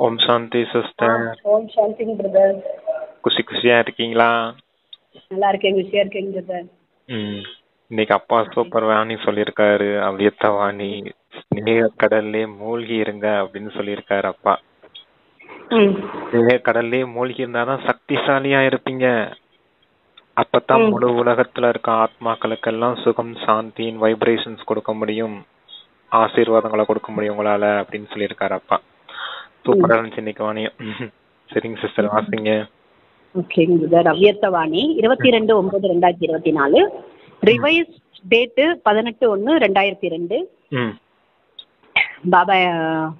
ஓம் சாந்தி sister. ஓம் சாந்திங் brother. குஷியா இருக்கீங்களா? நல்லா இருக்கேன், குஷியா இருக்கேன் பிரதர். இன்னைக்கு அப்பா சூப்பர் வாணி சொல்லியிருக்காரு, அவ்வியத்த வாணி, ஸ்நேக கடல்லே மூழ்கி இருங்க அப்படின்னு சொல்லியிருக்காரு அப்பா. ஸ்நேக கடல்லே மூழ்கி இருந்தாதான் சக்திசாலியா இருப்பீங்க. அப்பதான் முழு உலகத்துல இருக்க ஆத்மாக்களுக்கெல்லாம் சுகம், சாந்தியின் வைப்ரேஷன்ஸ் கொடுக்க முடியும், ஆசீர்வாதங்களை கொடுக்க முடியும் உங்களால அப்படின்னு சொல்லியிருக்காரு அப்பா. சூப்பரா இருந்துச்சு இன்னைக்கு வாணியம். சரிங்க சிஸ்டர், வாசிங்க. ஓகேங்க பிரதர். அவ்வியத்த வாணி 22/9/2024, ரிவைஸ் டேட்டு 18/1/2002. பாபா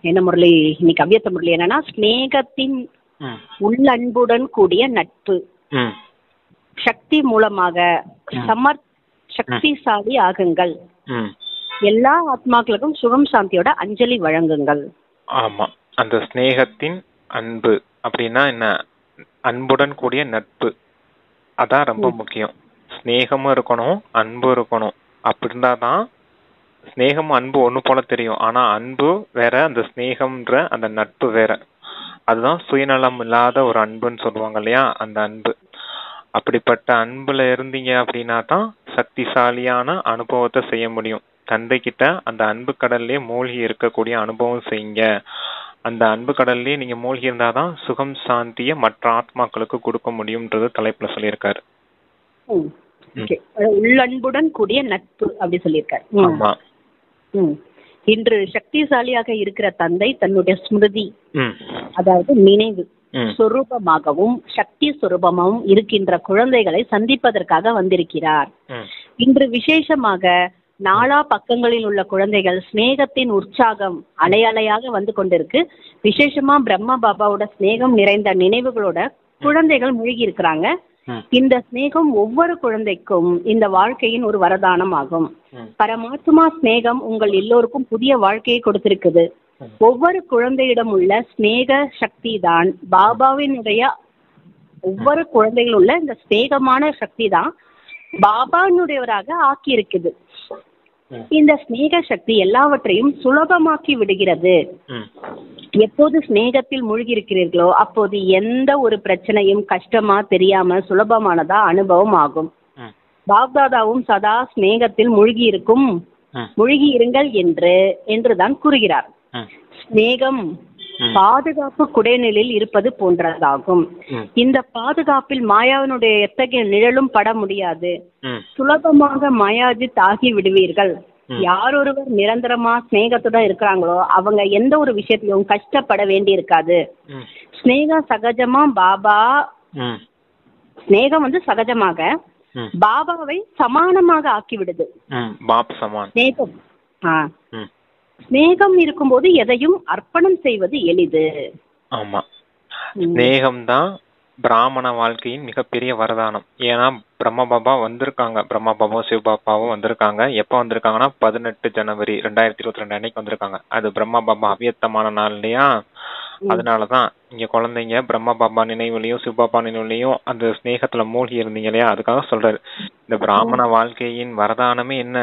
என்ன முரளி இன்னைக்கு அவ்வியத்த முரளி என்னன்னா, ஸ்நேகத்தின் உள்ளன்புடன் கூடிய நட்பு, சக்தி மூலமாக சக்திசாலி ஆகுங்கள், எல்லா ஆத்மாக்களுக்கும் சுகம் சாந்தியோட அஞ்சலி வழங்குங்கள். ஆமா, அந்த ஸ்நேகத்தின் அன்பு அப்படின்னா என்ன? அன்புடன் கூடிய நட்பு, அதான் ரொம்ப முக்கியம். ஸ்நேகமும் இருக்கணும், அன்பும் இருக்கணும். அப்படி இருந்தாதான் ஸ்நேகமும் அன்பு ஒண்ணு போல தெரியும். ஆனா அன்பு வேற, அந்த ஸ்நேகம்ன்ற அந்த நட்பு வேற. அதுதான் சுயநலம் இல்லாத ஒரு அன்புன்னு சொல்லுவாங்க இல்லையா, அந்த அன்பு. அப்படிப்பட்ட அன்புல இருந்தீங்க அப்படின்னா தான் சக்திசாலியான அனுபவத்தை செய்ய முடியும். தந்தை கிட்ட அந்த அன்பு கடல்லே மூழ்கி இருக்கக்கூடிய அனுபவம் செய்யுங்க. அந்த அன்பு கடல்லே நீங்க மூழ்கி இருந்தாதான் சுகம், சாந்திய மற்ற ஆத்மாக்களுக்கு கொடுக்க முடியும்ன்றது தலைப்புல சொல்லியிருக்காரு. உள்ளன்புடன் கூடிய நட்பு அப்படி சொல்லியிருக்காரு. ஆமா. இன்று சக்திசாலியாக இருக்கிற தந்தை தன்னுடைய ஸ்மிருதி, அதாவது நினைவு சொரூபமாகவும் சக்தி சொரூபமாகவும் இருக்கின்ற குழந்தைகளை சந்திப்பதற்காக வந்திருக்கிறார். இன்று விசேஷமாக நாலா பக்கங்களில் உள்ள குழந்தைகள் ஸ்நேகத்தின் உற்சாகம் அலை அலையாக வந்து கொண்டிருக்கு. விசேஷமா பிரம்மா பாபாவோட ஸ்நேகம் நிறைந்த நினைவுகளோட குழந்தைகள் மூழ்கி இருக்கிறாங்க. இந்த ஸ்நேகம் ஒவ்வொரு குழந்தைக்கும் இந்த வாழ்க்கையின் ஒரு வரதானம் ஆகும். பரமாத்மா ஸ்நேகம் உங்கள் எல்லோருக்கும் புதிய வாழ்க்கையை கொடுத்திருக்குது. ஒவ்வொரு குழந்தையிடம் உள்ள ஸ்நேக சக்தி தான் பாபாவினுடைய, ஒவ்வொரு குழந்தைகள் உள்ள இந்த ஸ்நேகமான சக்தி தான் பாபானுடையவராக ஆக்கி இருக்குது. இந்த ஸ்நேக சக்தி எல்லாவற்றையும் சுலபமாக்கி விடுகிறது. எப்போது ஸ்நேகத்தில் மூழ்கி இருக்கிறீர்களோ அப்போது எந்த ஒரு பிரச்சனையும் கஷ்டமா தெரியாம சுலபமானதா அனுபவம் ஆகும். பாப்தாதாவும் சதா ஸ்நேகத்தில் மூழ்கி இருங்கள் என்றுதான் கூறுகிறார். ஸ்நேகம் பாதுகாப்பு குடைநிலையில் இருப்பது போன்றதாகும். இந்த பாதுகாப்பில் மாயாவினுடைய எத்தகைய நிழலும் பட முடியாது. சுலபமாக மாயாஜித் ஆகி விடுவீர்கள். யார் ஒருவர் நிரந்தரமா ஸ்நேகத்துடன் இருக்கிறாங்களோ அவங்க எந்த ஒரு விஷயத்திலும் கஷ்டப்பட வேண்டி இருக்காது. ஸ்நேகம் சகஜமா பாபா, ஸ்நேகம் சகஜமாக பாபாவை சமானமாக ஆக்கிவிடுது. ஸ்நேகம் இருக்கும்போது எதையும் அர்ப்பணம் செய்வது எளிது. ஆமா, ஸ்நேகம் தான் பிராமண வாழ்க்கையின் மிகப்பெரிய வரதானம். ஏன்னா பிரம்ம பாபா வந்திருக்காங்க, பிரம்ம பாபாவும் சிவபாபாவும் வந்திருக்காங்க. எப்ப வந்திருக்காங்கன்னா 18 ஜனவரி 2022 அன்னைக்கு வந்திருக்காங்க. அது பிரம்ம பாபா அவ்வியத்தமான நாள் இல்லையா? அதனாலதான் இங்க குழந்தைங்க பிரம்ம பாபா நினைவுலையும் சிவபாபா நினைவுலையும் அந்த ஸ்நேகத்துல மூழ்கி இருந்தீங்க இல்லையா, அதுக்காக சொல்றாரு. இந்த பிராமண வாழ்க்கையின் வரதானமே என்ன?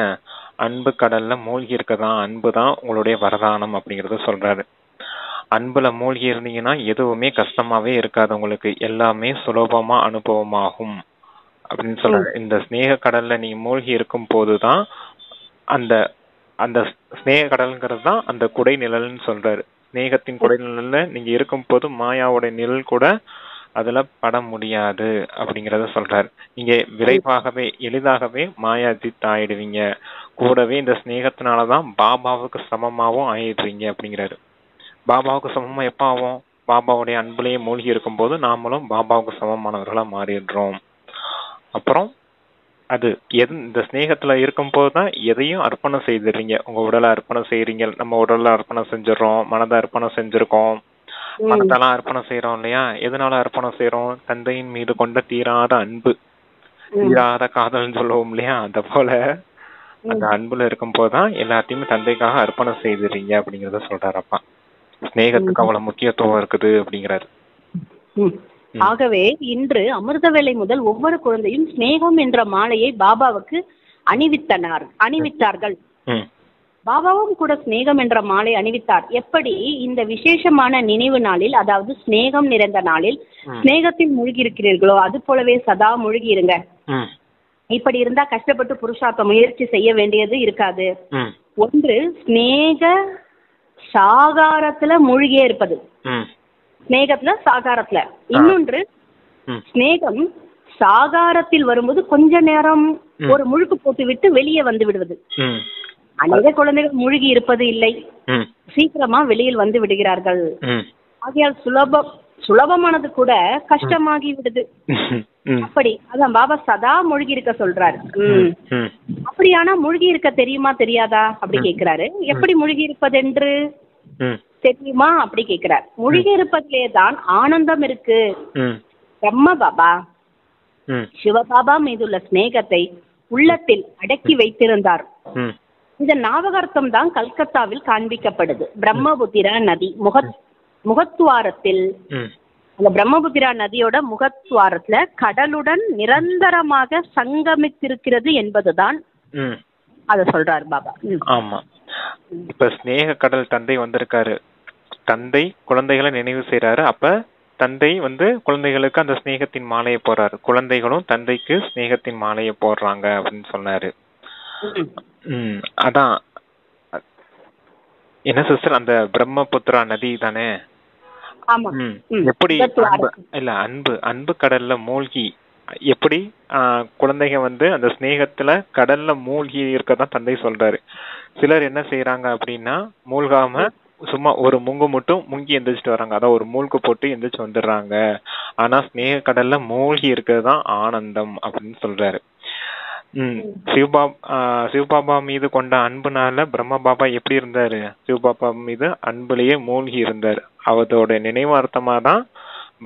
அன்பு கடல்ல மூழ்கி இருக்கதான், அன்பு தான் உங்களுடைய வரதானம் அப்படிங்கறத சொல்றாரு. அன்புல மூழ்கி இருந்தீங்கன்னா எதுவுமே கஷ்டமாவே இருக்காது, உங்களுக்கு எல்லாமே சுலபமா அனுபவமாகும் அப்படின்னு சொல்றாரு. இந்த ஸ்நேக கடல்ல நீங்க மூழ்கி இருக்கும் போதுதான் அந்த அந்த ஸ்நேக கடல்ங்கிறது தான் அந்த குடை நிழல்னு சொல்றாரு. ஸ்நேகத்தின் குடை நிழல்ல நீங்க இருக்கும் போது மாயாவோட நிழல் கூட அதுல பட முடியாது அப்படிங்கறத சொல்றாரு. நீங்க விரைவாகவே எளிதாகவே மாயாஜித் ஆயிடுவீங்க. கூடவே இந்த ஸ்நேகத்தினாலதான் பாபாவுக்கு சமமாவும் ஆயிடுறீங்க அப்படிங்கிறாரு. பாபாவுக்கு சமமா எப்ப ஆகும்? பாபாவுடைய அன்புலயே மூழ்கி இருக்கும் போது நாமளும் பாபாவுக்கு சமமானவர்களா மாறிடுறோம். அப்புறம் அது இந்த ஸ்நேகத்துல இருக்கும் போதுதான் எதையும் அர்ப்பணம் செய்திடுறீங்க. உங்க உடலை அர்ப்பணம் செய்யறீங்க. நம்ம உடல்ல அர்ப்பணம் செஞ்சிடறோம், மனதை அர்ப்பணம் செஞ்சிருக்கோம், மனதெல்லாம் அர்ப்பணம் செய்யறோம் இல்லையா? எதனால அர்ப்பணம் செய்யறோம்? தந்தையின் மீது கொண்ட தீராத அன்பு, தீராத காதல்னு சொல்லுவோம் இல்லையா? அத போல அந்த அன்புல இருக்கும் போதுதான் எல்லாத்தையுமே தந்தைக்காக அர்ப்பணம் செய்திடுறீங்க அப்படிங்கறத சொல்றாரப்பா. ஸ்நேகத்துக்கு அவ்வளவு முக்கியத்துவம் இருக்குது அப்படிங்கிறாரு. ஆகவே இன்று அமிர்த வேளை முதல் ஒவ்வொரு குழந்தையும் ஸ்நேகம் என்ற மாலையை பாபாவுக்கு அணிவித்தார்கள். பாபாவும் கூட ஸ்நேகம் என்ற மாலை அணிவித்தார். எப்படி இந்த விசேஷமான நினைவு நாளில், அதாவது ஸ்நேகம் நிறைந்த நாளில் ஸ்நேகத்தில் மூழ்கி இருக்கிறீர்களோ அது போலவே சதா மூழ்கி இருங்க. இப்படி இருந்தா கஷ்டப்பட்டு புருஷார்த்த முயற்சி செய்ய வேண்டியது இருக்காது. ஒன்று ஸ்நேக சாகாரத்துல மூழ்கியே இருப்பது, ஸ்நேகத்துல சாகாரத்துல. இன்னொன்று ஸ்நேகம் சாகாரத்தில் வரும்போது கொஞ்ச நேரம் ஒரு முழுக்கு போட்டு விட்டு வெளியே வந்து விடுவது. அநேக குழந்தைகள் மூழ்கி இருப்பது இல்லை, சீக்கிரமா வெளியில் வந்து விடுகிறார்கள். ஆகையால் சுலபமானது கூட கஷ்டமாகி விடுது. அப்படி அதான் பாபா சதா மூழ்கி இருக்க சொல்றாரு. அப்படியானா மூழ்கி இருக்க தெரியுமா தெரியாதா அப்படி கேக்குறாரு. எப்படி மூழ்கி இருப்பது என்று தெரியுமா அப்படி கேக்குறார். மூழ்கி இருப்பதிலே தான் ஆனந்தம் இருக்கு. பிரம்ம பாபா சிவபாபா மீதுள்ள ஸ்நேகத்தை உள்ளத்தில் அடக்கி வைத்திருந்தார். இந்த ஞாபகார்த்தம் தான் கல்கத்தாவில் காண்பிக்கப்படுது. பிரம்மபுத்திரா நதி முகத்துவாரத்தில், அந்த பிரம்மபுத்திரா நதியோட முகத்துவாரத்துல கடலுடன் நிரந்தரமாக சங்கமித்திருக்கிறது என்பதுதான் அத சொல்றாரு பாபா. ஆமா, இப்ப ஸ்நேக கடல் தந்தை வந்திருக்காரு. தந்தை குழந்தைகளை நினைவு செய்யறாரு. அப்ப தந்தை குழந்தைகளுக்கு அந்த ஸ்நேகத்தின் மாலையை போடுறாரு. குழந்தைகளும் தந்தைக்கு ஸ்நேகத்தின் மாலையை போடுறாங்க அப்படின்னு சொன்னாரு. அதான் என்ன சிஸ்டர், அந்த பிரம்மபுத்திரா நதி தானே? எப்படி அன்பு கடல்ல மூழ்கி, எப்படி குழந்தைங்க அந்த ஸ்நேகத்துல கடல்ல மூழ்கி இருக்கதான் தந்தை சொல்றாரு. சிலர் என்ன செய்யறாங்க அப்படின்னா, மூழ்காம சும்மா ஒரு முங்கு மட்டும் முங்கி எந்திரிச்சிட்டு வராங்க. அதான் ஒரு மூழ்கு போட்டு எந்திரிச்சு வந்துடுறாங்க. ஆனா ஸ்நேக கடல்ல மூழ்கி இருக்கிறது தான் ஆனந்தம் அப்படின்னு சொல்றாரு. சிவபாபா மீது கொண்ட அன்புனால பிரம்ம பாபா எப்படி இருந்தாரு? சிவபாபா மீது அன்புலயே மூழ்கி இருந்தாரு. அவரோட நினைவார்த்தமா தான்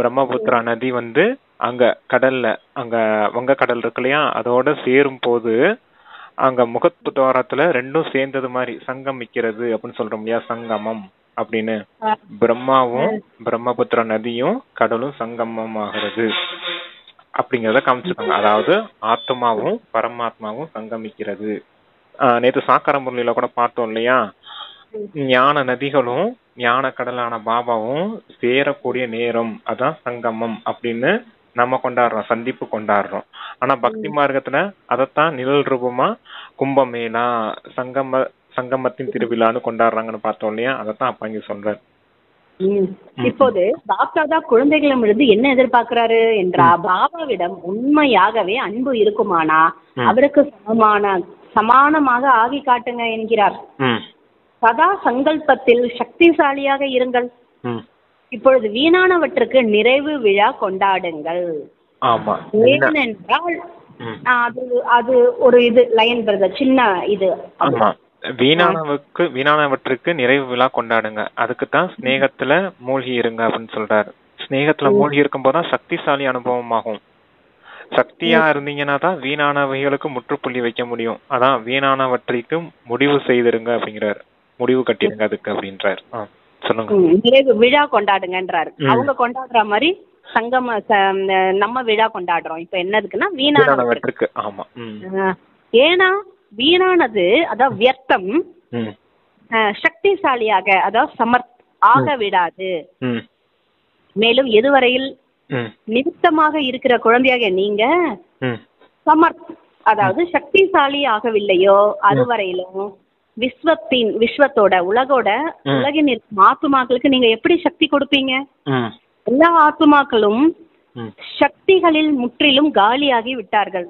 பிரம்மபுத்திரா நதி அங்க கடல்ல, அங்க வங்க கடல் இருக்கு இல்லையா, அதோட சேரும் போது அங்க முகத்து துவாரத்துல ரெண்டும் சேர்ந்தது மாதிரி சங்கமிக்கிறது அப்படின்னு சொல்றோம் இல்லையா, சங்கமம் அப்படின்னு. பிரம்மாவும் பிரம்மபுத்திரா நதியும் கடலும் சங்கமம் ஆகிறது அப்படிங்கறத காமிச்சிருக்காங்க. அதாவது ஆத்மாவும் பரமாத்மாவும் சங்கமிக்கிறது. நேற்று சாக்கார முரளியில கூட பார்த்தோம் இல்லையா, ஞான நதிகளும் ஞான கடலான பாபாவும் சேரக்கூடிய நேரம், அதான் சங்கமம் அப்படின்னு நம்ம கொண்டாடுறோம், சந்திப்பு கொண்டாடுறோம். ஆனா பக்தி மார்க்கத்துல அதத்தான் நிழல் ரூபமா கும்பமேளா சங்கமத்தின் திருவிழான்னு கொண்டாடுறாங்கன்னு பார்த்தோம் இல்லையா, அதத்தான் அப்ப இங்க சொல்றாரு. இப்போது பாப்தா தான் குழந்தைகளிடமிருந்து என்ன எதிர்பார்க்கிறாரு என்றா, பாபாவிடம் உண்மையாகவே அன்பு இருக்குமானா அவருக்கு சமானமாக ஆகி காட்டுங்க என்கிறார். சதா சங்கல்பத்தில் சக்திசாலியாக இருங்கள். இப்பொழுது வீணானவற்றுக்கு நிறைவு விழா கொண்டாடுங்கள். ஏனென்றால் அது ஒரு இது லைன் பிரதர், சின்ன இது. வீணானவற்றுக்கு நிறைவு விழா கொண்டாடுங்க. அதுக்குத்தான் ஸ்நேகத்துல மூழ்கி இருங்க அப்படின்னு சொல்றாரு. ஸ்நேகத்துல மூழ்கி இருக்கும் போதுதான் சக்திசாலி அனுபவம் ஆகும். சக்தியா இருந்தீங்கன்னா தான் வீணானவைகளுக்கு முற்றுப்புள்ளி வைக்க முடியும். அதான் வீணானவற்றிற்கு முடிவு செய்திருங்க அப்படிங்கிறாரு. முடிவு கட்டிருங்க அதுக்கு அப்படின்றாரு. சொல்லுங்க. நிறைவு விழா கொண்டாடுங்கன்றாரு. அவங்க கொண்டாடுற மாதிரி சங்கம நம்ம விழா கொண்டாடுறோம். இப்ப என்னதுக்குன்னா வீணானவற்றுக்கு. ஆமா. ஏன்னா வீணானது அதாவது வியர்த்தம் சக்திசாலியாக அதாவது ஆக விடாது. மேலும் எதுவரையில் நிமித்தமாக இருக்கிற குழந்தையாக நீங்க அதாவது சக்திசாலி ஆகவில்லையோ அதுவரையிலும் விஸ்வத்தோட உலகின் இருக்கும் ஆத்துமாக்களுக்கு நீங்க எப்படி சக்தி கொடுப்பீங்க? எல்லா ஆத்துமாக்களும் சக்திகளில் முற்றிலும் காலியாகி விட்டார்கள்.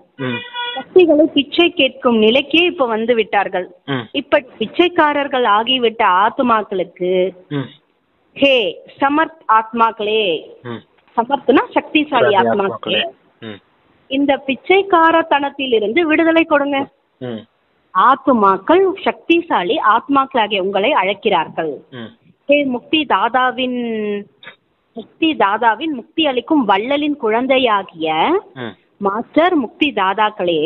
சக்திகளை பிச்சை கேட்கும் நிலைக்கே இப்ப வந்து விட்டார்கள். இப்ப பிச்சைக்காரர்கள் ஆகிவிட்ட ஆத்மாக்களுக்கு, ஹே சமர்த் ஆத்மாக்களே, சமர்த்னா சக்திசாலி ஆத்மாக்களே, இந்த பிச்சைக்காரத்தனத்தில் இருந்து விடுதலை கொடுங்க. ஆத்மாக்கள் சக்திசாலி ஆத்மாக்களாகிய உங்களை அழைக்கிறார்கள். ஹே முக்தி தாதாவின் முக்தி அளிக்கும் வள்ளலின் குழந்தையாகிய மாஸ்டர் முக்தி தாதாக்களே,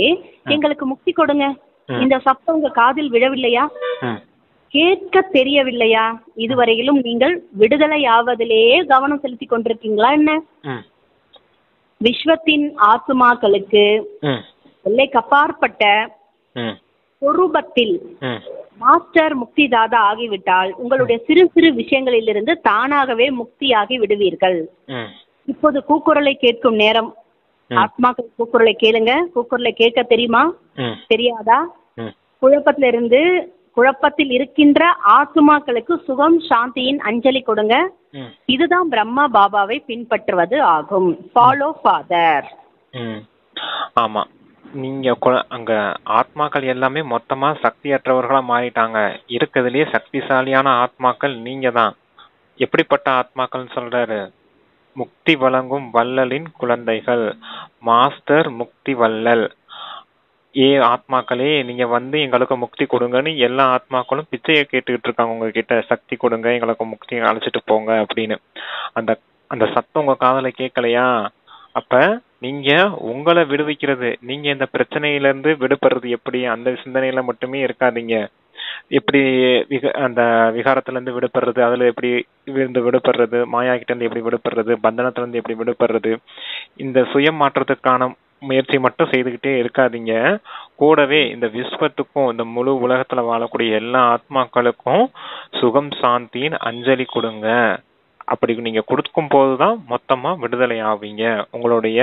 எங்களுக்கு முக்தி கொடுங்க. இந்த சத்தம் உங்க காதில் விழவில்லையா? கேட்க தெரியவில்லையா? இதுவரையிலும் நீங்கள் விடுதலை ஆவதிலேயே கவனம் செலுத்தி கொண்டிருக்கீங்களா என்ன? விஸ்வத்தின் ஆத்மாக்களுக்கு எல்லைக்கு அப்பாற்பட்ட சொரூபத்தில் மாஸ்டர் முக்திதாதா ஆகிவிட்டால் உங்களுடைய சிறு சிறு விஷயங்களிலிருந்து தானாகவே முக்தியாகி விடுவீர்கள். இப்போது கூக்குரலை கேட்கும் நேரம். ஆத்மாக்கள் கூக்குரலை கேளுங்க. கூக்குரலை கேட்க தெரியுமா? தெரியாதா? குழப்பத்தில் இருக்கின்ற ஆத்மாக்களுக்கு சுகம் சாந்தியின் அஞ்சலி கொடுங்க. இதுதான் பிரம்மா பாபாவை பின்பற்றுவது ஆகும். Follow father. ஆமா, நீங்க அங்க ஆத்மாக்கள் எல்லாமே மொத்தமா சக்தியற்றவர்களா மாறிட்டாங்க. இருக்கிறதுலயே சக்திசாலியான ஆத்மாக்கள் நீங்க தான். எப்படிப்பட்ட ஆத்மாக்கள் சொல்றாரு? முக்தி வழங்கும் வள்ளலின் குழந்தைகள், மாஸ்டர் முக்தி வள்ளல். ஆத்மாக்களே, நீங்க எங்களுக்கு முக்தி கொடுங்கன்னு எல்லா ஆத்மாக்களும் பிச்சையை கேட்டுக்கிட்டு இருக்காங்க உங்ககிட்ட. சக்தி கொடுங்க, எங்களுக்கு முக்தி அழைச்சிட்டு போங்க அப்படின்னு. அந்த அந்த சத்தம் உங்க காதுல கேட்கலையா? அப்ப நீங்க உங்களை விடுவிக்கிறது, நீங்க இந்த பிரச்சனையில இருந்து விடுபடுறது எப்படி, அந்த சிந்தனையில மட்டுமே இருக்காதீங்க. எப்படி அந்த விகாரத்துல இருந்து விடுபடுறது, அதுல எப்படி இருந்து விடுபடுறது, மாயா கிட்ட இருந்து எப்படி விடுபடுறது, பந்தனத்துல இருந்து எப்படி விடுபடுறது, இந்த சுயம் மாற்றத்துக்கான முயற்சி மட்டும் செய்துகிட்டே இருக்காதீங்க. கூடவே இந்த விஸ்வத்துக்கும் இந்த முழு உலகத்துல வாழக்கூடிய எல்லா ஆத்மாக்களுக்கும் சுகம் சாந்தியின் அஞ்சலி கொடுங்க. அப்படி நீங்க கொடுக்கும் போதுதான் மொத்தமா விடுதலை ஆவீங்க. உங்களுடைய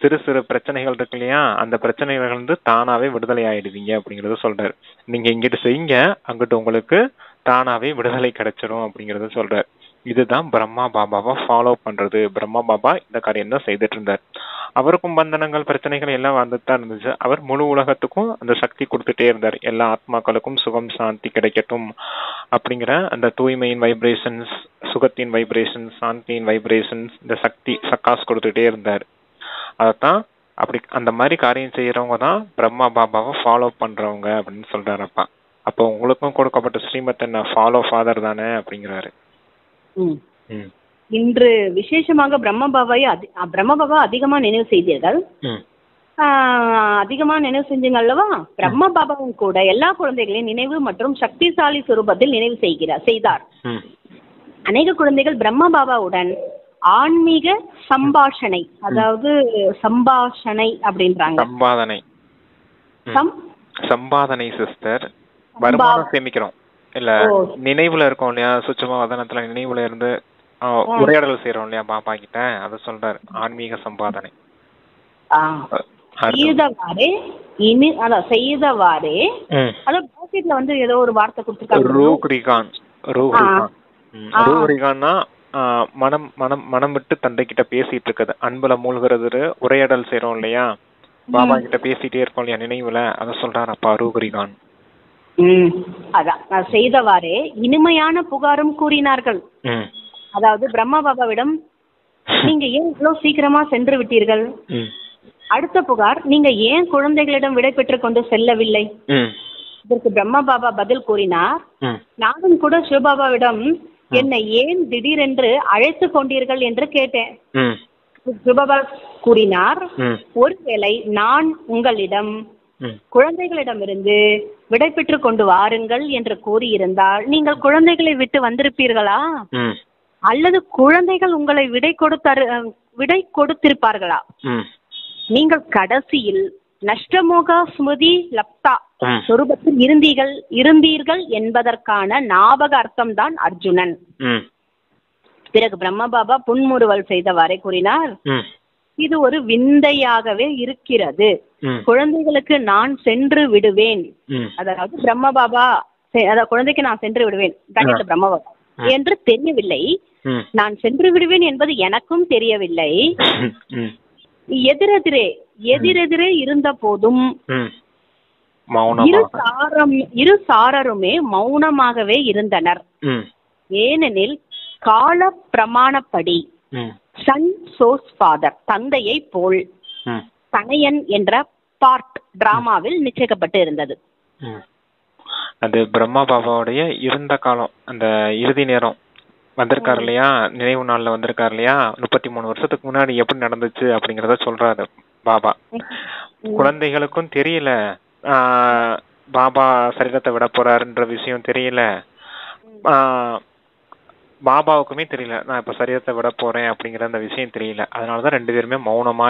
சிறு சிறு பிரச்சனைகள் இருக்கு இல்லையா, அந்த பிரச்சனைகள் இருந்து தானாவே விடுதலை ஆயிடுவீங்க அப்படிங்கறத சொல்றாரு. நீங்க இங்கிட்டு செய்யுங்க, அங்கிட்டு உங்களுக்கு தானாவே விடுதலை கிடைச்சிடும் அப்படிங்கறத சொல்றாரு. இதுதான் பிரம்மா பாபாவை ஃபாலோ பண்றது. பிரம்மா பாபா இந்த காரியம் தான் செய்துட்டு இருந்தார். அவருக்கும் பந்தனங்கள் பிரச்சனைகள் எல்லாம் வந்துட்டு தான் இருந்துச்சு. அவர் முழு உலகத்துக்கும் அந்த சக்தி கொடுத்துட்டே இருந்தார். எல்லா ஆத்மாக்களுக்கும் சுகம் சாந்தி கிடைக்கட்டும் அப்படிங்கிற அந்த தூய்மையின் வைப்ரேஷன்ஸ், சுகத்தின் வைப்ரேஷன்ஸ், சாந்தியின் வைப்ரேஷன்ஸ், இந்த சக்தி சக்காஸ் கொடுத்துட்டே இருந்தார். அதத்தான் அப்படி அந்த மாதிரி காரியம் செய்யறவங்க தான் பிரம்மா பாபாவை ஃபாலோ பண்றவங்க அப்படின்னு சொல்றாருப்பா. அப்போ உங்களுக்கும் கொடுக்கப்பட்ட ஸ்ரீமத் என்ன, ஃபாலோ ஃபாதர் தானே அப்படிங்கிறாரு. இன்று விசேஷமாக பிரம்ம பாபா அதிகமா நினைவு செய்தீர்கள். அதிகமா நினைவு செஞ்சீங்க அல்லவா? பிரம்ம பாபாவும் கூட எல்லா குழந்தைகளையும் நினைவு மற்றும் சக்திசாலி சுரூபத்தில் நினைவு செய்தார். அநேக குழந்தைகள் பிரம்ம பாபாவுடன் ஆன்மீக சம்பாஷணை, அதாவது சம்பாஷணை அப்படின்றாங்க. சம்பாதனை சிஸ்டர், வருமானம் சேமிக்கிறோம் இல்ல, நினைவுல இருக்கோம் இல்லையா, சுச்சமா வதனத்துல நினைவுல இருந்து உரையாடல் செய்யறோம் இல்லையா பாபா கிட்ட, அத சொல்றாரு ஆன்மீக சம்பாதனை. செய்தவாறே ஏதோ ஒரு வார்த்தை கொடுத்திருக்காங்க. மனம் மனம் மனம் விட்டு தந்தை கிட்ட பேசிட்டு இருக்குது, அன்புல மூழ்கிறது, உரையாடல் செய்யறோம் இல்லையா, பாபா கிட்ட பேசிட்டே இருக்கோம் இல்லையா நினைவுல, அத சொல்றாரு அப்பா ரூபரிகான். அதான் செய்தவாறே இனிமையான புகாரும் கூறினார்கள். அதாவது பிரம்மா பாபாவிடம் நீங்க ஏன் இவ்வளவு சீக்கிரமா சென்று விட்டீர்கள்? அடுத்த புகார், நீங்க ஏன் குழந்தைகளிடம் விடை பெற்றுக் கொண்டு செல்லவில்லை? இதற்கு பிரம்மா பாபா பதில் கூறினார், நானும் கூட சிவபாபாவிடம் என்னை ஏன் திடீரென்று அழைத்து கொண்டீர்கள் என்று கேட்டேன். சிவபாபா கூறினார், ஒருவேளை நான் உங்களிடம் குழந்தைகளிடமிருந்து விடை பெற்றுக் கொண்டு வாருங்கள் என்று கூறியிருந்தால் நீங்கள் குழந்தைகளை விட்டு வந்திருப்பீர்களா, அல்லது குழந்தைகள் உங்களை விடை கொடுத்திருப்பார்களா? நீங்கள் கடைசியில் நஷ்டமோக ஸ்மிருதி லப்தா சொரூபத்தில் இருந்தீர்கள் என்பதற்கான ஞாபக அர்த்தம் தான் அர்ஜுனன். பிறகு பிரம்ம பாபா புன்முறுவல் செய்தவாறே கூறினார், இது ஒரு விந்தையாகவே இருக்கிறது. குழந்தைகளுக்கு நான் சென்று விடுவேன், அதாவது பிரம்ம பாபா குழந்தைக்கு நான் சென்று விடுவேன் பிரம்ம பாபா என்று தெரியவில்லை. நான் சென்று விடுவேன் என்பது எனக்கும் தெரியவில்லை. எதிரெதிரே இருந்த போதும் இரு சாரருமே மௌனமாகவே இருந்தனர். ஏனெனில் கால பிரமாணப்படி சன் சோஸ் ஃபாதர், தந்தையை போல் தனையன் என்ற பார்ட் டிராமாவில் நிச்சயிக்கப்பட்டு இருந்தது. அது பிரம்மா பாபாவுடைய இருந்த காலம், அந்த இறுதி நேரம் வந்திருக்காரு இல்லையா, நினைவு நாள்ல வந்திருக்காரு இல்லையா, 33 வருஷத்துக்கு முன்னாடி எப்படி நடந்துச்சு அப்படிங்கறத சொல்றாரு பாபா. குழந்தைகளுக்கும் தெரியல பாபா சரீரத்தை விட போறாருன்ற விஷயம் தெரியல, பாபாவுக்குமே தெரியல நான் இப்ப சரீரத்தை விட போறேன் அப்படிங்கிற அந்த விஷயம் தெரியல. அதனாலதான் 2 பேருமே மௌனமா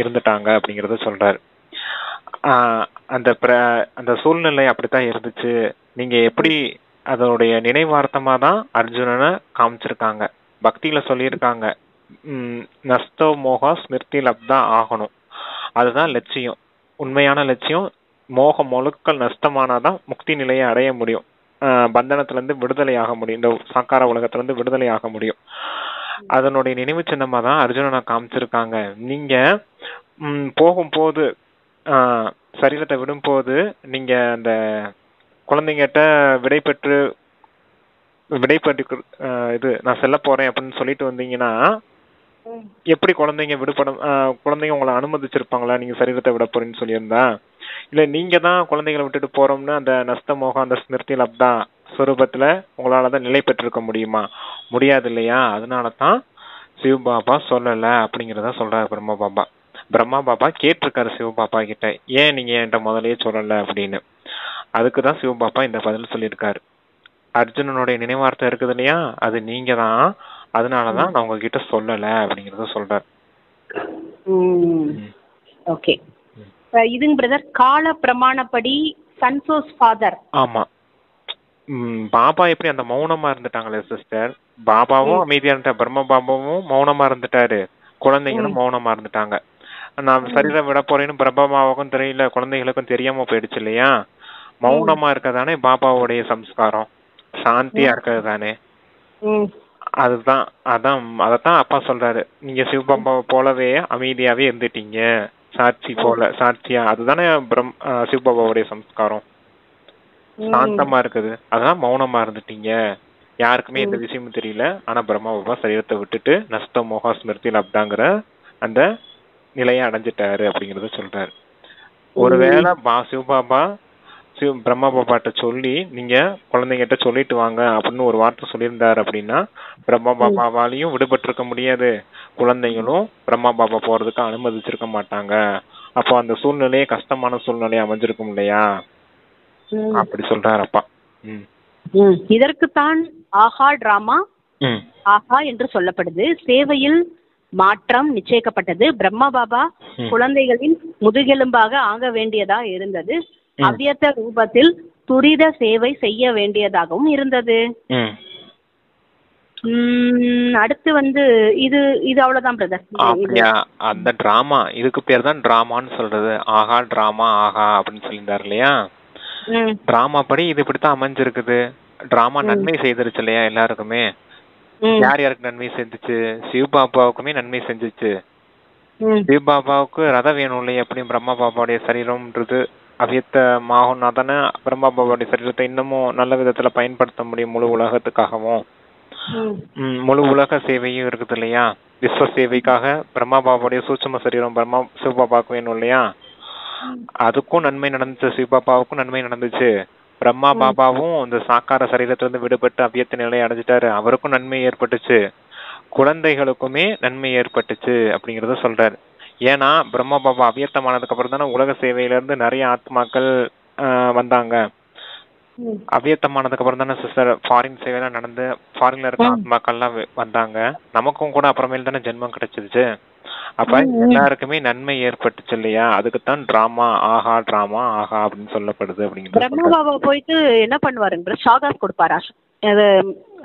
இருந்துட்டாங்க அப்படிங்கறத சொல்றாரு. அந்த சூழ்நிலை அப்படித்தான் இருந்துச்சு. நீங்க எப்படி அதோடைய நினைவார்த்தமா தான் அர்ஜுனனை காமிச்சிருக்காங்க. பக்தியில சொல்லியிருக்காங்க, நஸ்தோ மோகா ஸ்மிருதி லப்தா ஆகணும். அதுதான் லட்சியம், உண்மையான லட்சியம். மோகம் முழுக்கள் நஷ்டமானாதான் முக்தி நிலையை அடைய முடியும், பந்தனத்துல இருந்து விடுதலை ஆக முடியும், இந்த சாக்கார உலகத்துல இருந்து விடுதலை ஆக முடியும். அதனுடைய நினைவு சின்னமா தான் அர்ஜுனனை காமிச்சிருக்காங்க. நீங்க போகும்போது சரீரத்தை விடும்போது நீங்க அந்த குழந்தைங்கிட்ட விடைபெற்று இது நான் செல்ல போறேன் அப்படின்னு சொல்லிட்டு வந்தீங்கன்னா எப்படி குழந்தைங்க குழந்தைங்க உங்களை அனுமதிச்சிருப்பாங்களா நீங்க சரீரத்தை விட போறேன்னு சொல்லியிருந்தா? இல்ல நீங்க தான் குழந்தைகளை விட்டுட்டு போறோம்னு அந்த நஸ்த மோகம் அந்த ஸ்மிருதி லப்தா ஸ்வரூபத்துல உங்களாலதான் நிலை பெற்றிருக்க முடியுமா? முடியாது இல்லையா? அதனாலதான் சிவபாபா சொல்லல அப்படிங்கறத சொல்றாரு பிரம்மா பாபா. பிரம்மா பாபா கேட்டிருக்காரு சிவபாபா கிட்ட, ஏன் நீங்க என்கிட்ட முதலையே சொல்லல அப்படின்னு. அதுக்குதான் சிவபாபா இந்த பதில் சொல்லியிருக்காரு. அர்ஜுனனுடைய நினைவார்த்தம் இருக்குது இல்லையா, அது நீங்க தான், அதனாலதான் நான் உங்ககிட்ட சொல்லல அப்படிங்கறத சொல்றாரு. ஓகே, இதுங்க பிரதர் கால பிரமாணப்படி சன்சோஸ் ஃபாதர். ஆமா, பாபா எப்படி அந்த மௌனமா இருந்துட்டாங்களே சிஸ்டர், பாபாவும் அமைதியா இருந்துட்டா, பிரம்ம பாபாவும் மௌனமா இருந்துட்டாரு, குழந்தைங்களும் மௌனமா இருந்துட்டாங்க. நான் சரீரம் விட போறேன்னு பிரம்மாவுக்கும் தெரியல, குழந்தைகளுக்கும் தெரியாம போயிடுச்சு இல்லையா. மௌனமா இருக்கதானே பாபாவுடைய சம்ஸ்காரம், சாந்தியா இருக்கிறது தானே. அதத்தான் அப்பா சொல்றாரு, நீங்க சிவபாபாவை போலவே அமைதியாவே இருந்துட்டீங்க, சாட்சி போல சாட்சியா. அதுதானே சிவபாபாவுடைய சம்ஸ்காரம், சாந்தமா இருக்குது. அதான் மௌனமா இருந்துட்டீங்க, யாருக்குமே எந்த விஷயமும் தெரியல. ஆனா பிரம்மா பாபா சரீரத்தை விட்டுட்டு நஸ்த மோகா ஸ்மிருதி லப்தாங்கிற அந்த நிலையை அடைஞ்சிட்டாரு அப்படிங்கறத சொல்றாரு. ஒருவேளை சிவபாபா பிரம்மா பாபாட்ட சொல்லி நீங்க குழந்தைங்கிட்ட சொல்லிட்டு வாங்க அப்படின்னு ஒரு வார்த்தை சொல்லியிருந்தாரு அப்படின்னா பிரம்மா பாபாவாலையும் விடுபட்டு இருக்க முடியாது, குழந்தைங்களும் பிரம்மா பாபா போறதுக்கு அனுமதிச்சிருக்க மாட்டாங்க. அப்போ அந்த சூழ்நிலையே கஷ்டமான சூழ்நிலையை அமைஞ்சிருக்கும் இல்லையா, அப்படி சொல்றாரப்பா. இதற்குத்தான் ஆஹா டிராமா ஆஹா என்று சொல்லப்படுது. சேவையில் மாற்றம் நிச்சயிக்கப்பட்டது. பிரம்மா பாபா குழந்தைகளின் முதுகெலும்பாக ஆக வேண்டியதா இருந்தது. அவ்வியத்த ரூபத்தில் துரித சேவை செய்ய வேண்டியதாகவும் இருந்தது. அடுத்து இது இது அவ்வளவுதான் பிரதர். அப்படியா, அந்த டிராமா, இதுக்கு பேர் தான் டிராமான்னு சொல்றது. ஆஹா டிராமா ஆஹா அப்படின்னு சொல்லியிருந்தாரு இல்லையா. டிராமா படி இது இப்படித்தான் அமைஞ்சிருக்குது. டிராமா நன்மை செய்திருச்சு இல்லையா எல்லாருக்குமே. யார் யாருக்கு நன்மை செஞ்சுச்சு? சிவபாபாவுக்குமே நன்மை செஞ்சுச்சு. சிவபாபாவுக்கு ரதம் வேணும் இல்லையா, எப்படியும் பிரம்மா பாபாவுடைய சரீரம்ன்றது அவ்வியத்தமாகும்னா தானே பிரம்மா பாபாவுடைய சரீரத்தை இன்னமும் நல்ல விதத்துல பயன்படுத்த முடியும், முழு உலகத்துக்காகவும். முழு உலக சேவையும் இருக்குது இல்லையா, விஸ்வ சேவைக்காக பிரம்மா பாபாவுடைய சூட்சும சரீரம் சிவபாபாவுக்கு வேணும் இல்லையா. அதுக்கும் நன்மை நடந்துச்சு, சிவபாபாவுக்கும் நன்மை நடந்துச்சு. பிரம்மா பாபாவும் இந்த சாக்கார சரீரத்திலிருந்து விடுபட்டு அவ்வியத்த நிலையை அடைஞ்சிட்டாரு, அவருக்கும் நன்மை ஏற்பட்டுச்சு, குழந்தைகளுக்குமே நன்மை ஏற்பட்டுச்சு அப்படிங்கறத சொல்றாரு. ஏன்னா பிரம்மா பாபா அவ்வியத்தமானதுக்கு அப்புறம் தானே உலக சேவையில இருந்து நிறைய ஆத்மாக்கள் வந்தாங்க. அவ்வியத்தமானதுக்கு அப்புறம் தானே சிஸ்டர் ஃபாரின் சேவையெல்லாம் நடந்து ஃபாரின்ல இருக்க ஆத்மாக்கள்லாம் வந்தாங்க. நமக்கும் கூட அப்புறமேல் தானே ஜென்மம் கிடைச்சிருச்சு. அப்ப எல்லாருக்குமே நன்மை ஏற்பட்டுச்சு இல்லையா. அதுக்குத்தான் டிராமா ஆஹா டிராமா ஆஹா அப்படின்னு சொல்லப்படுது. அப்படிங்கிறது பிரம்மா பாபா போயிட்டு என்ன பண்ணுவாருங்க, ஷாகாஸ் கொடுப்பாரா?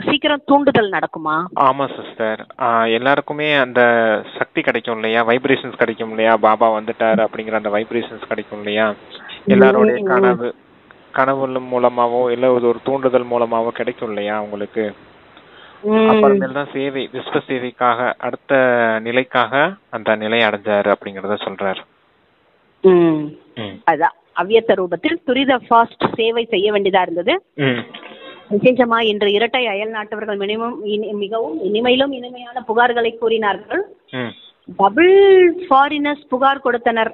சீக்கிரம் தூண்டுதல் நடக்குமா? ஆமா சிஸ்டர், எல்லாருக்குமே அந்த சக்தி கிடைக்கும் இல்லையா, வைப்ரேஷன்ஸ் கிடைக்கும் இல்லையா, பாபா வந்துட்டாரு அப்படிங்கிற அந்த வைப்ரேஷன்ஸ் கிடைக்கும் இல்லையா. எல்லாருடைய கனவு மூலமாவோ இல்ல ஒரு தூண்டுதல் மூலமாவோ கிடைக்கும் இல்லையா உங்களுக்கு. அப்புறமேல் தான் சேவை, விஸ்வ சேவைக்காக அடுத்த நிலைக்காக அந்த நிலை அடைஞ்சாரு அப்படிங்கறத சொல்றாரு. அதான் அவ்வியத்த ரூபத்தில் துரித ஃபாஸ்ட் சேவை செய்ய வேண்டியதா இருந்தது. விசேஷமா இன்று இரட்டை அயல் நாட்டவர்கள் மிகவும் இனிமையிலும் இனிமையான புகார்களை கூறினார்கள். டபுள் ஃபாரினர்ஸ் புகார் கொடுத்தனர்.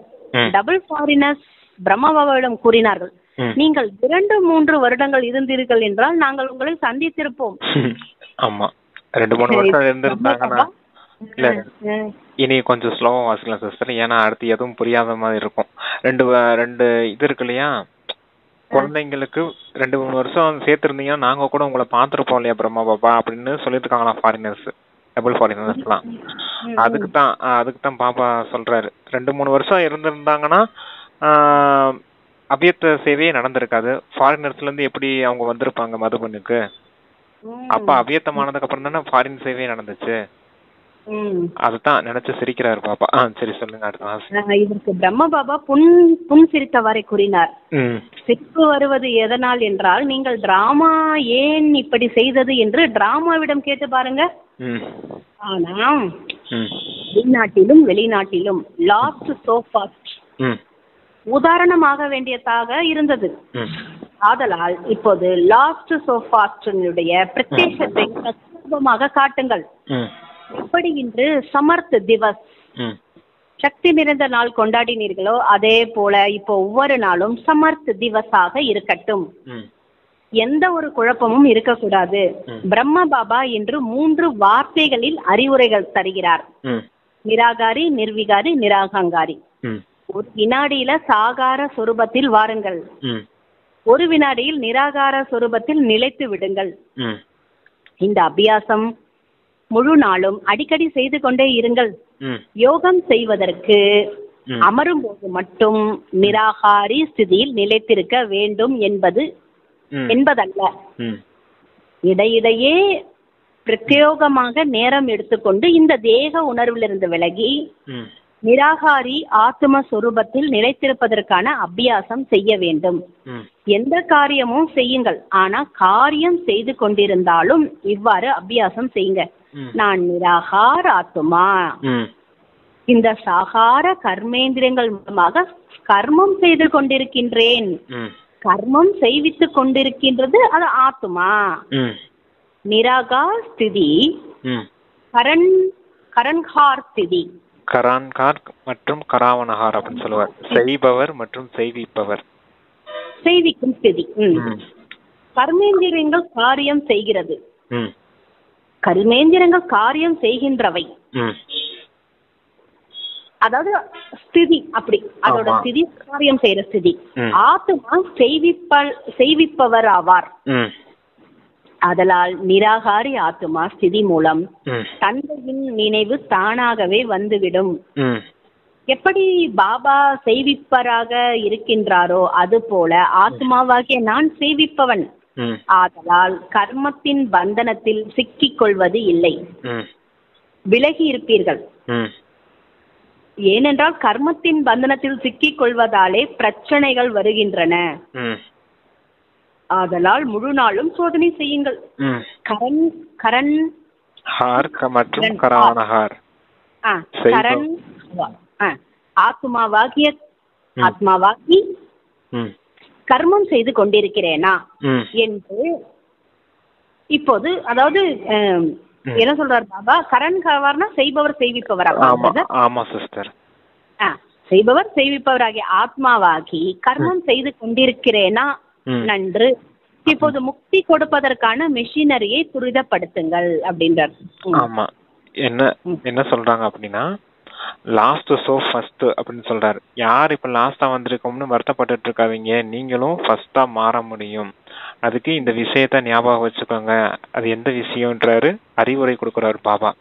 டபுள் ஃபாரினர்ஸ் பிரம்மாபாபாவிடம் கூறினார்கள், நீங்கள் 2-3 வருடங்கள் இருந்தீர்கள் என்றால் நாங்கள் உங்களை சந்தித்திருப்போம். ஆமா, 2-3 வருஷம் இருந்திருந்தாங்கன்னா இல்ல இனி கொஞ்சம் ஸ்லோவா வாசிக்கலாம் சிஸ்டர், ஏன்னா அடுத்து எதுவும் புரியாத மாதிரி இருக்கும். ரெண்டு இது இருக்கு இல்லையா, குழந்தைங்களுக்கு 2-3 வருஷம் சேர்த்திருந்தீங்கன்னா நாங்க கூட உங்களை பாத்துருப்போம் இல்லையா பிரம்மா பாபா அப்படின்னு சொல்லிட்டு இருக்காங்களா ஃபாரினர்ஸ், டபுள் ஃபாரினர்ஸ்லாம். அதுக்குதான் பாபா சொல்றாரு, 2-3 வருஷம் இருந்திருந்தாங்கன்னா அவ்வியக்த சேவையே நடந்திருக்காது. ஃபாரினர்ஸ்ல இருந்து எப்படி அவங்க வந்திருப்பாங்க மதுபனுக்கு? அப்ப அவ்வியக்தமானதுக்கு அப்புறம் தானே ஃபாரின் சேவையே நடந்துச்சு. அதுதான் நினைச்சு சிரிக்கிறாரு பாபா. சரி சொல்லுங்க அடுத்த. இதற்கு பிரம்ம பாபா புன் சிரித்தவாறே கூறினார். சிரிப்பு வருவது எதனால் என்றால், நீங்கள் டிராமா ஏன் இப்படி செய்தது என்று டிராமாவிடம் கேட்டு பாருங்க. ஆனா உள்நாட்டிலும் வெளிநாட்டிலும் லாஸ்ட் சோ ஃபாஸ்ட் உதாரணமாக வேண்டியதாக இருந்தது. ஆதலால் இப்போது லாஸ்ட் சோ ஃபாஸ்டினுடைய பிரத்யேகத்தை தத்ரூபமாக காட்டுங்கள். எப்படி இன்று சமர்த் திவஸ் சக்தி நிறைந்த நாள் கொண்டாடினீர்களோ அதே போல இப்போ ஒவ்வொரு நாளும் சமர்த் திவஸாக இருக்கட்டும். எந்த ஒரு குழப்பமும் இருக்கக்கூடாது. பிரம்ம பாபா என்று 3 வார்த்தைகளில் அறிவுரைகள் தருகிறார். நிராகாரி, நிர்விகாரி, நிராகங்காரி. ஒரு வினாடியில சாகார சொரூபத்தில் வாருங்கள். ஒரு வினாடியில் நிராகார சொரூபத்தில் நிலைத்து விடுங்கள். இந்த அபியாசம் முழு நாளும் அடிக்கடி செய்து கொண்டே இருங்கள். யோகம் செய்வதற்கு அமரும் போது மட்டும் நிராகாரி ஸ்திதியில் நிலைத்திருக்க வேண்டும் என்பதல்ல. இடையிடையே பிரத்யேகமாக நேரம் எடுத்துக்கொண்டு இந்த தேக உணர்விலிருந்து விலகி நிராகாரி ஆத்ம சொரூபத்தில் நிலைத்திருப்பதற்கான அபியாசம் செய்ய வேண்டும். எந்த காரியமும் செய்யுங்கள், ஆனா காரியம் செய்து கொண்டிருந்தாலும் இவ்வாறு அபியாசம் செய்யுங்க. நான் நிராகார ஆத்மா, இந்த சாகார கர்மேந்திரியங்கள் மூலமாக கர்மம் செய்து கொண்டிருக்கின்றேன். கர்மம் செய்வித்துக் கொண்டிருக்கின்றது அது ஆத்மா. நிராகார் ஸ்திதி, கரன்கார் ஸ்திதி. கரான்கார் மற்றும் கராவணகார் அப்படின்னு சொல்லுவார். செய்பவர் மற்றும் செய்விப்பவர். செய்விக்கும் ஸ்திதி. கர்மேந்திரியங்கள் காரியம் செய்கிறது. கர்மேந்திரங்கள் காரியம் செய்கின்றவை. அதாவது ஸ்திதி அப்படி, அதோட ஸ்திதி காரியம் செய்யற ஸ்திதி. ஆத்மா செய்விப்பவர் ஆவார். அதனால் நிராகாரி ஆத்மா ஸ்திதி மூலம் தந்தையின் நினைவு தானாகவே வந்துவிடும். எப்படி பாபா செய்விப்பராக இருக்கின்றாரோ அது போல ஆத்மாவாகிய நான் செய்விப்பவன். ஆதலால் கர்மத்தின் பந்தனத்தில் சிக்கிக் கொள்வது இல்லை, விலகி இருப்பீர்கள். ஏனென்றால் கர்மத்தின் பந்தனத்தில் சிக்கிக் கொள்வதாலே பிரச்சனைகள் வருகின்றன. ஆதலால் முழு நாளும் சோதனை செய்யுங்கள். ஆத்மாவாகி கர்மம் செய்து கொண்டிருக்கிறேனா என்று இப்போது, அதாவது என்ன சொல்றாரு பாபா, கரண் கவர்னா செய்பவர் செய்விப்பவர். செய்பவர் செய்விப்பவராகிய ஆத்மாவாகி கர்மம் செய்து கொண்டிருக்கிறேனா நன்று. இப்போது முக்தி கொடுப்பதற்கான மெஷினரியை துரிதப்படுத்துங்கள் அப்படின்றார். ஆமா, என்ன சொல்றாங்க அப்படின்னா, லாஸ்ட் சோ ஃபர்ஸ்ட் அப்படின்னு சொல்றாரு. யார் இப்ப லாஸ்டா வந்திருக்கோம்னு வருத்தப்பட்டு இருக்காதீங்க, நீங்களும் ஃபர்ஸ்டா மாற முடியும். அதுக்கு இந்த விஷயத்த ஞாபகம் வச்சுக்கோங்க. அது எந்த விஷயம்ன்றாரு, அறிவுரை கொடுக்குறாரு பாபா.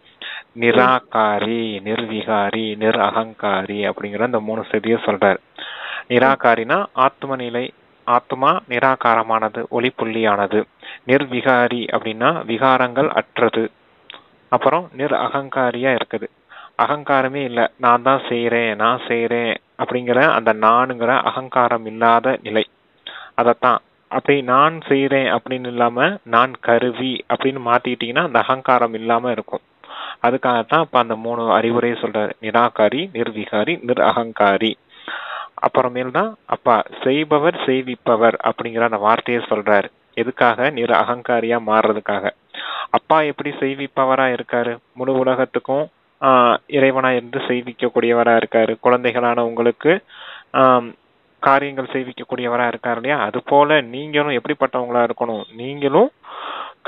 நிராகாரி, நிர்விகாரி, நிர் அகங்காரி அப்படிங்கிற இந்த 3 செய்தியும் சொல்றாரு. நிராகாரினா ஆத்ம நிலை, ஆத்மா நிராகாரமானது, ஒளி புள்ளியானது. நிர்விகாரி அப்படின்னா விகாரங்கள் அற்றது. அப்புறம் நிர் அகங்காரியா இருக்குது, அகங்காரமே இல்லை, நான் தான் செய்யறேன் நான் செய்யறேன் அப்படிங்கிற அந்த நானுங்கிற அகங்காரம் இல்லாத நிலை. அதத்தான் அப்படி நான் செய்யறேன் அப்படின்னு இல்லாம நான் கருவி அப்படின்னு மாத்திட்டீங்கன்னா அந்த அகங்காரம் இல்லாம இருக்கும். அதுக்காகத்தான் இப்ப அந்த 3 அறிவுரையை சொல்றாரு. நிராகாரி, நிர்விகாரி, நிர் அகங்காரி. அப்புறமேல் தான் அப்பா செய்பவர் செய்விப்பவர் அப்படிங்கிற அந்த வார்த்தையை சொல்றாரு. எதுக்காக? நிர் அகங்காரியா மாறுறதுக்காக. அப்பா எப்படி செய்விப்பவரா இருக்காரு, முழு உலகத்துக்கும் இறைவனா இருந்து செய்விக்கக்கூடியவரா இருக்காரு. குழந்தைகளான உங்களுக்கு காரியங்கள் செய்விக்கக்கூடியவரா இருக்காரு இல்லையா? அது போல நீங்களும் எப்படிப்பட்டவங்களா இருக்கணும், நீங்களும்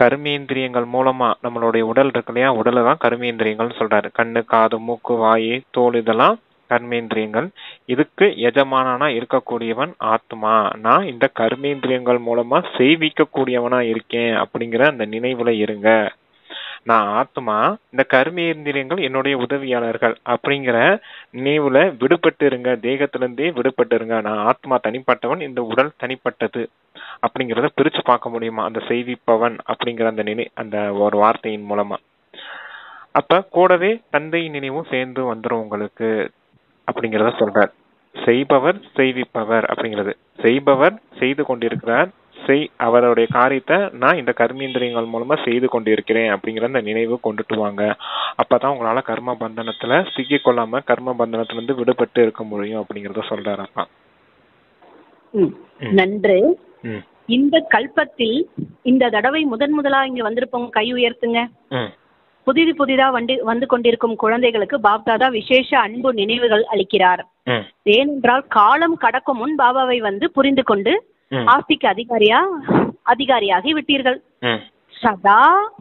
கர்மேந்திரியங்கள் மூலமா, நம்மளுடைய உடல் இருக்கு இல்லையா, உடலை தான் கர்மேந்திரியங்கள் சொல்றாரு. கண்ணு, காது, மூக்கு, வாயு, தோல் இதெல்லாம் கர்மேந்திரியங்கள். இதுக்கு எஜமானா இருக்கக்கூடியவன் ஆத்மா. நான் இந்த கர்மேந்திரியங்கள் மூலமா செய்விக்க கூடியவனா இருக்கேன் அப்படிங்கிற அந்த நினைவுல இருங்க. நான் ஆத்மா, இந்த கர்மேந்திரியங்கள் என்னுடைய உதவியாளர்கள் அப்படிங்கிற நினைவுல விடுபட்டு இருங்க, தேகத்துல இருந்தே விடுபட்டு இருங்க. நான் ஆத்மா தனிப்பட்டவன், இந்த உடல் தனிப்பட்டது அப்படிங்கறத பிரிச்சு பார்க்க முடியுமா அந்த செய்விப்பவன் அப்படிங்கிற அந்த ஒரு வார்த்தையின் மூலமா. அப்ப கூடவே தந்தை நினைவும் சேர்ந்து வந்துரும் உங்களுக்கு அப்படிங்கறத சொல்றார். செய்பவர் செய்விப்பவர் அப்படிங்கிறது. செய்பவர் செய்து கொண்டிருக்கிறார், அவருடைய காரியத்தை நான் இந்த கர்மேந்திரியங்கள் மூலமா செய்து கொண்டிருக்கிறேன் அப்படிங்கிற அந்த நினைவு கொண்டுட்டு வாங்க. அப்பதான் உங்களால கர்ம பந்தனத்துல சிக்கி கொள்ளாம கர்ம பந்தனத்துல இருந்து விடுபட்டு இருக்க முடியும் அப்படிங்கறத சொல்றாரு அப்பா. நன்று. இந்த கல்பத்தில் இந்த தடவை முதலா இங்க வந்திருப்போம், கை உயர்த்துங்க. புதிதா வந்து கொண்டிருக்கும் குழந்தைகளுக்கு பாப்தாதா விசேஷ அன்பு நினைவுகள் அளிக்கிறார். ஏனென்றால் காலம் கடக்கும் முன் பாபாவை வந்து புரிந்து கொண்டு ஆஸ்திக்கு அதிகாரியாகி விட்டீர்கள். சதா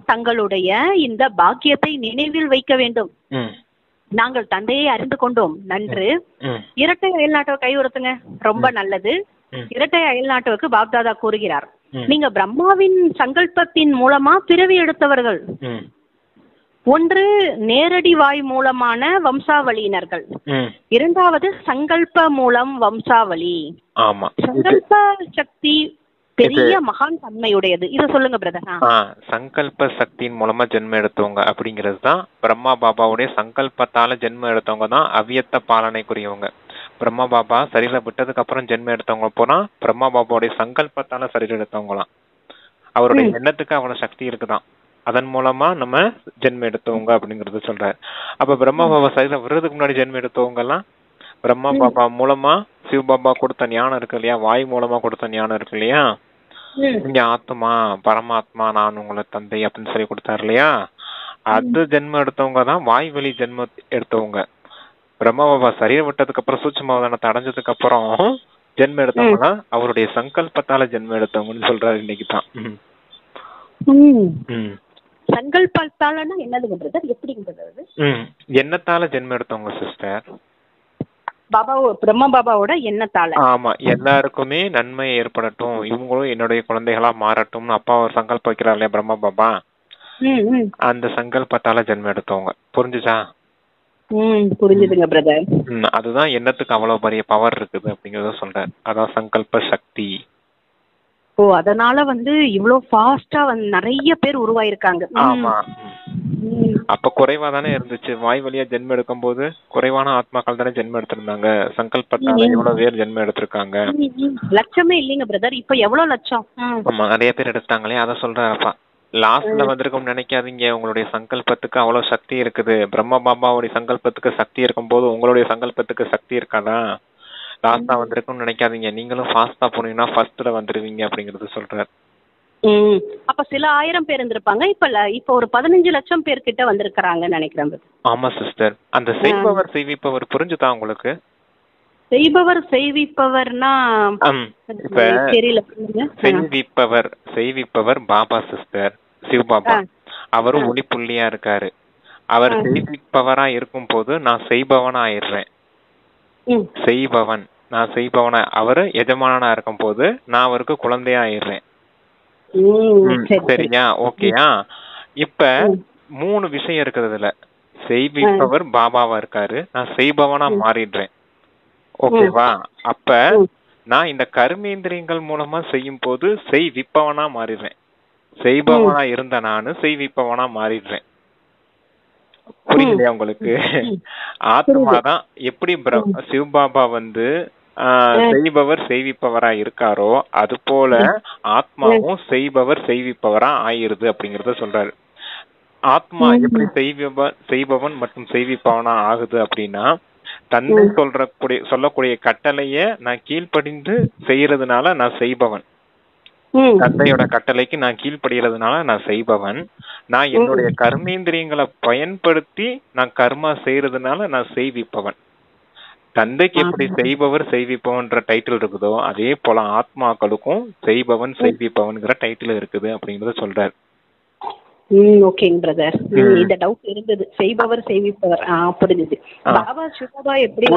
தங்களுடைய இந்த பாக்கியத்தை நினைவில் வைக்க வேண்டும். நாங்கள் தந்தையை அறிந்து கொண்டோம். நன்று. இரட்டை அயல்நாட்டை கை உயர்த்துங்க. ரொம்ப நல்லது. இரட்டை அயல்நாட்டுக்கு பாப்தாதா கூறுகிறார், நீங்க பிரம்மாவின் சங்கல்பத்தின் மூலமா பிறவி எடுத்தவர்கள். ஒன்று நேரடி வாய் மூலமான வம்சாவளியினர்கள், இரண்டாவது சங்கல்ப மூலம் வம்சாவளி. சங்கல்ப சக்தி பெரிய மகான் தன்மையுடையது. இத சொல்லுங்க பிரதர். சங்கல்ப சக்தியின் மூலமா ஜென்மம் எடுத்தவங்க அப்படிங்கிறது தான் பிரம்மா பாபாவுடைய சங்கல்பத்தால ஜென்மம் எடுத்தவங்க தான் அவ்வியத்த பாலனைக்குரியவங்க. பிரம்மா பாபா சரீரம் விட்டதுக்கு அப்புறம் ஜென்மம் எடுத்தவங்க போனா பிரம்மா பாபாவுடைய சங்கல்பத்தால சரீரம் எடுத்தவங்கலாம். அவருடைய எண்ணத்துக்கு அவ்வளவு சக்தி இருக்குதான். அதன் மூலமா நம்ம ஜென்மம் எடுத்தவங்க அப்படிங்கறது சொல்றாரு. அப்ப பிரம்மா பாபா சரீரம் விடுறதுக்கு முன்னாடி ஜென்மம் எடுத்தவங்க எல்லாம் பிரம்மா பாபா மூலமா சிவ பாபா கொடுத்த ஞானம் இருக்கு இல்லையா, வாய் மூலமா கொடுத்த ஞானம் இருக்கு இல்லையா, இங்க ஆத்மா பரமாத்மா நான் உங்களை தந்தை அப்படின்னு சொல்லி கொடுத்தாரு இல்லையா, அது ஜென்மம் எடுத்தவங்க தான் வாய் வழி ஜென்மம் எடுத்தவங்க. பிரம்மா பாபா சரீரம் விட்டதுக்கு அப்புறம் சூட்சுமவதானத்தை அடைஞ்சதுக்கு அப்புறம் ஜென்மம் எடுத்தவங்க அவருடைய சங்கல்பத்தால ஜென்மம் எடுத்தவங்கன்னு சொல்றாரு இன்னைக்கு தான். சங்கல்பத்தாலனா என்னதுங்க பிரதர்? எப்படிங்கிறது? எண்ணத்தால ஜென்மம் எடுத்தவங்க சிஸ்டர். பிரம்மா பாபாவோட எண்ணத்தால. ஆமா, எல்லாருக்குமே நன்மை ஏற்படட்டும், இவங்களும் என்னுடைய குழந்தைகளா மாறட்டும்னு அப்பா ஒரு சங்கல்பம் வைக்கிறார் இல்லையா பிரம்மா பாபா, அந்த சங்கல்பத்தால ஜென்மம் எடுத்தவங்க. புரிஞ்சுச்சா? புரிஞ்சுதுங்க பிரதர். அதுதான் எண்ணத்துக்கு அவ்வளவு பெரிய பவர் இருக்குது அப்படிங்கறத சொல்றேன். அதான் சங்கல்ப சக்தி. அதனால வந்து இவ்வளவு ஃபாஸ்டா வந்து நிறைய பேர் உருவாயிருக்காங்க. ஆமா, அப்ப குறைவா தானே இருந்துச்சு. வாய் வழியா ஜென்மம் எடுக்கும் போது குறைவான ஆத்மாக்கள் தானே ஜென்மம் எடுத்திருந்தாங்க. சங்கல்பத்தால எவ்வளவு பேர் ஜென்மம் எடுத்திருக்காங்க? லட்சமே இல்லைங்க பிரதர், இப்ப எவ்வளவு லட்சம். ஆமா, நிறைய பேர் எடுத்தாங்களே, அத சொல்றப்பா. லாஸ்ட்ல வந்திருக்கும் நினைக்காதீங்க. உங்களுடைய சங்கல்பத்துக்கு அவ்வளவு சக்தி இருக்குது. பிரம்மா பாபாவுடைய சங்கல்பத்துக்கு சக்தி இருக்கும் போது உங்களுடைய சங்கல்பத்துக்கு சக்தி இருக்காதா? லாஸ்டா வந்திருக்கும்னு நினைக்காதீங்க. நீங்களும் ஃபாஸ்டா போனீங்கன்னா ஃபர்ஸ்ட்ல வந்துருவீங்க அப்படிங்கறது சொல்றாரு. அப்ப சில 1000 பேர் இருந்திருப்பாங்க, இப்ப ஒரு 15 லட்சம் பேர் கிட்ட வந்திருக்காங்கன்னு நினைக்கிறேன். ஆமா சிஸ்டர். அந்த செய்பவர் செய்விப்பவர் புரிஞ்சுதா உங்களுக்கு? செய்பவர் செய்விப்பவர்னா தெரியல. செய்விப்பவர் பாபா சிஸ்டர், சிவ பாபா. அவரும் ஒளி புள்ளியா இருக்காரு. அவர் செய்விப்பவரா இருக்கும் போது நான் செய்பவனா ஆயிடுறேன். செய்பவன், நான் செய்பவனா, அவரு எஜமானனா இருக்கும் போது நான் அவருக்கு குழந்தையா ஆயிடுறேன். சரியா? ஓகேயா? இப்ப 3 விஷயம் இருக்குதுல. செய்விப்பவர் பாபாவா இருக்காரு, நான் செய்பவனா மாறிடுறேன். ஓகேவா? அப்ப நான் இந்த கர்மேந்திரியங்கள் மூலமா செய்யும் போது செய்விப்பவனா மாறிடுறேன். செய்பவனா இருந்த நானு செய்விப்பவனா மாறிடுறேன். புரியலையா உங்களுக்கு? ஆத்மாதான் எப்படி சிவபாபா வந்து செய்பவர் செய்விப்பவரா இருக்காரோ அது போல ஆத்மாவும் செய்பவர் செய்விப்பவரா ஆயிருது அப்படிங்கறத சொல்றாரு. ஆத்மா எப்படி செய்பவன் மற்றும் செய்விப்பவனா ஆகுது அப்படின்னா, தந்தை சொல்லக்கூடிய கட்டளைய நான் கீழ்ப்படிந்து செய்யறதுனால நான் செய்பவன். தந்தையோட கட்டளைக்கு நான் கீழ்படுகிறதுனால நான் செய்பவன். நான் என்னுடைய கர்மேந்திரியங்களை பயன்படுத்தி நான் கர்மா செய்யறதுனால நான் செய்விப்பவன். தந்தைக்கு எப்படி செய்பவர் செய்விப்பவன்ற டைட்டில் இருக்குதோ அதே போல ஆத்மாக்களுக்கும் செய்பவன் செய்விப்பவன்கிற டைட்டில் இருக்குது அப்படிங்கறத சொல்றாரு. ஓகேங்க பிரதர். இந்த டவுட் இருந்தது, செய்பவர் செய்விப்பவர். புரிஞ்சுது. பாபா சிவபாபா எப்படி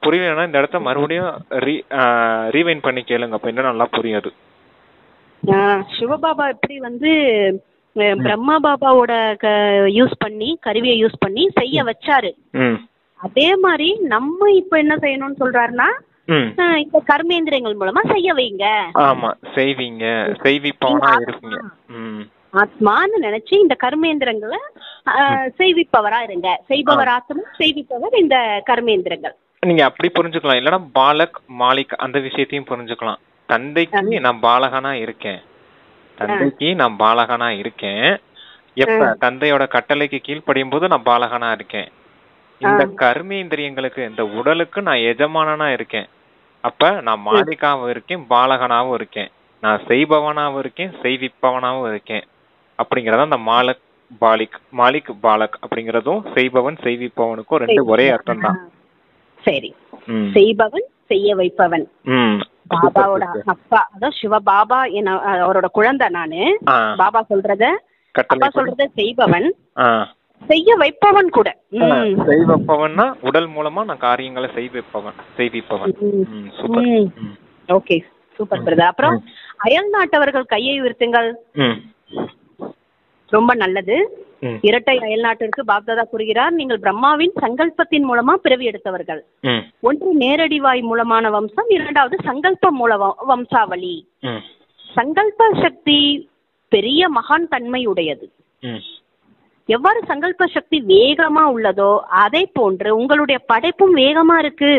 புரியலன்னா இந்த இடத்த மறுபடியும் ரீவைண்ட் பண்ணி கேளுங்க, அப்ப இன்னும் நல்லா புரியாது. சிவபாபா எப்படி வந்து பிரம்மா பாபாவோட யூஸ் பண்ணி, கருவியை யூஸ் பண்ணி செய்ய வச்சாரு. அதே மாதிரி நம்ம இப்ப என்ன செய்யணும்னு சொல்றாருன்னா, இந்த கர்மேந்திரியங்கள் மூலமா செய்ய வைங்க. ஆமா, செய்வீங்க, செய்விப்பவனா இருப்பீங்க. ஆத்மான்னு நினைச்சு இந்த கர்மேந்திரங்களை செய்விப்பவரா இருங்க. செய்பவர் ஆத்மா, செய்விப்பவர் இந்த கர்மேந்திரங்கள். நீங்க அப்படி புரிஞ்சுக்கலாம். இல்லன்னா பாலக் மாலிக் அந்த விஷயத்தையும் புரிஞ்சுக்கலாம். தந்தைக்கு நான் பாலகனா இருக்கேன், தந்தைக்கு நான் பாலகனா இருக்கேன். எப்ப தந்தையோட கட்டளைக்கு கீழ்ப்படியும் போது நான் பாலகனா இருக்கேன். இந்த கர்மேந்திரியங்களுக்கு, இந்த உடலுக்கு நான் எஜமானனா இருக்கேன். அப்ப நான் மாலிகாவும் இருக்கேன், பாலகனாவும் இருக்கேன். நான் செய்பவனாவும் இருக்கேன், செய்விப்பவனாவும் இருக்கேன். அப்படிங்கறத அந்த மாலக் பாலிக், மாலிக் பாலக் அப்படிங்கறதும் செய்பவன் செய்விப்பவனுக்கும் ரெண்டு ஒரே அர்த்தம் தான். சரி, செய்பவன் செய்ய வைப்பவன். பாபாவோட அப்பா, அதான் சிவ பாபா அவரோட குழந்தை நானு. பாபா சொல்றத செய்பவன், செய்ய வைப்பவன் கூட. செய்வப்பவன்னா உடல் மூலமா நான் காரியங்களை செய்விப்பவன், செய்விப்பவன். Okay, super brother. அப்புறம் அயல் நாட்டவர்கள் கையை உயர்த்துங்கள். ரொம்ப நல்லது. இரட்டை அயல் நாட்டிற்கு பாப்தாதா கூறுகிறார், நீங்கள் பிரம்மாவின் சங்கல்பத்தின் மூலமா பிறவி எடுத்தவர்கள். ஒன்று நேரடி வாய் மூலமான வம்சம், இரண்டாவது சங்கல்ப மூல வம்சாவளி. சங்கல்ப சக்தி பெரிய மகான் தன்மை உடையது. எவ்வாறு சங்கல்ப சக்தி வேகமா உள்ளதோ அதே போன்று உங்களுடைய படைப்பும் வேகமா இருக்கு.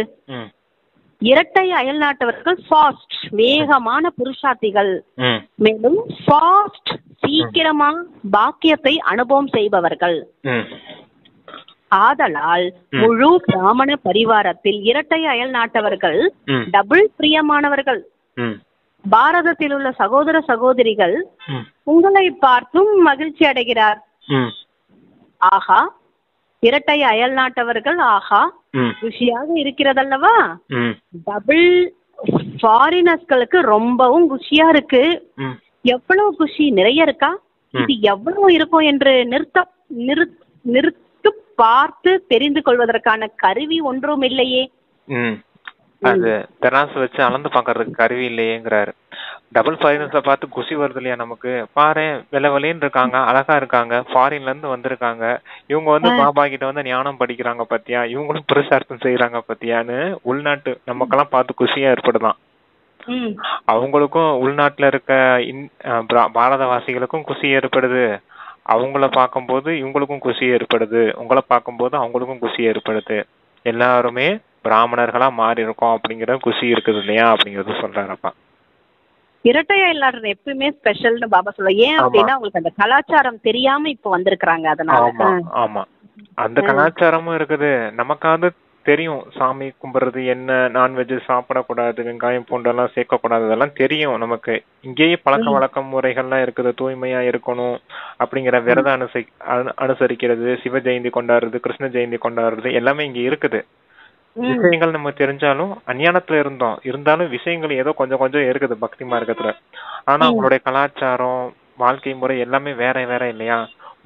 இரட்டை அயல் நாட்டவர்கள் ஃபாஸ்ட், வேகமான புருஷார்த்திகள். மேலும் ஃபாஸ்ட், சீக்கிரமா பாக்கியத்தை அனுபவம் செய்பவர்கள். ஆதலால் முழு பிராமண பரிவாரத்தில் இரட்டை அயல் நாட்டவர்கள் டபுள் பிரியமானவர்கள். பாரதத்தில் உள்ள சகோதர சகோதரிகள் உங்களை பார்த்தும் மகிழ்ச்சி அடைகிறார். ஆஹா, இரட்டை அயல் நாட்டவர்கள் ஆஹா குஷியாக இருக்கிறதல்லவா. டபுள் ஃபாரினர்ஸ்களுக்கு ரொம்பவும் குஷியா இருக்கு. எவ்வளவு குஷி, நிறைய இருக்கா, இது எவ்வளவு இருக்கும் என்று நிறுத்து பார்த்து தெரிந்து கொள்வதற்கான கருவி ஒன்றும் இல்லையே. அது தெராசு வச்சு அளந்து பாக்குறதுக்கு கருவி இல்லையேங்கிறாரு. டபுள் ஃபாரினர்ஸ பார்த்து குஷி வருது இல்லையா நமக்கு. பாரு, வெள்ளவெளின்னு இருக்காங்க, அழகா இருக்காங்க, ஃபாரின்ல இருந்து வந்திருக்காங்க, இவங்க வந்து பாபா கிட்ட வந்து ஞானம் படிக்கிறாங்க பத்தியா, இவங்களும் புருஷார்த்தம் செய்யறாங்க பத்தியான்னு உள்நாட்டு நமக்கெல்லாம் பார்த்து குஷியா ஏற்படுதான். அவங்களுக்கும் உள்நாட்டுல இருக்க பாரதவாசிகளுக்கும் குஷி ஏற்படுது. அவங்கள பார்க்கும்போது இவங்களுக்கும் குஷி ஏற்படுது, உங்களை பார்க்கும்போது அவங்களுக்கும் குஷி ஏற்படுது. எல்லாருமே பிராமணர்களா மாறி இருக்கோம் அப்படிங்கிற குஷி இருக்குது இல்லையா அப்படிங்கறது சொல்றாருப்பா. இரட்டையா இல்லாத எப்பயுமே ஸ்பெஷல்னு பாபா சொல்ல. ஏன் அப்படின்னா உங்களுக்கு அந்த கலாச்சாரம் தெரியாம இப்ப வந்திருக்காங்க, அதனால. ஆமா, அந்த கலாச்சாரமும் இருக்குது. நமக்காவது தெரியும், சாமி கும்பிடுறது என்ன, நான்வெஜ் சாப்பிடக்கூடாது, வெங்காயம் பூண்டெல்லாம் சேர்க்கக்கூடாது, இதெல்லாம் தெரியும் நமக்கு. இங்கேயே பழக்க வழக்க முறைகள்லாம் இருக்குது. தூய்மையா இருக்கணும் அப்படிங்கிற விரதம் அனுசரிக்கிறது, சிவ ஜெயந்தி கொண்டாடுறது, கிருஷ்ண ஜெயந்தி கொண்டாடுறது எல்லாமே இங்க இருக்குது. விஷயங்கள் நம்ம தெரிஞ்சாலும் அஞ்ஞானத்துல இருந்தாலும் விஷயங்கள் ஏதோ கொஞ்சம் கொஞ்சம் இருக்குது பக்தி மார்க்கத்துல. ஆனா அவங்களுடைய கலாச்சாரம், வாழ்க்கை முறை எல்லாமே வேற வேற இல்லையா.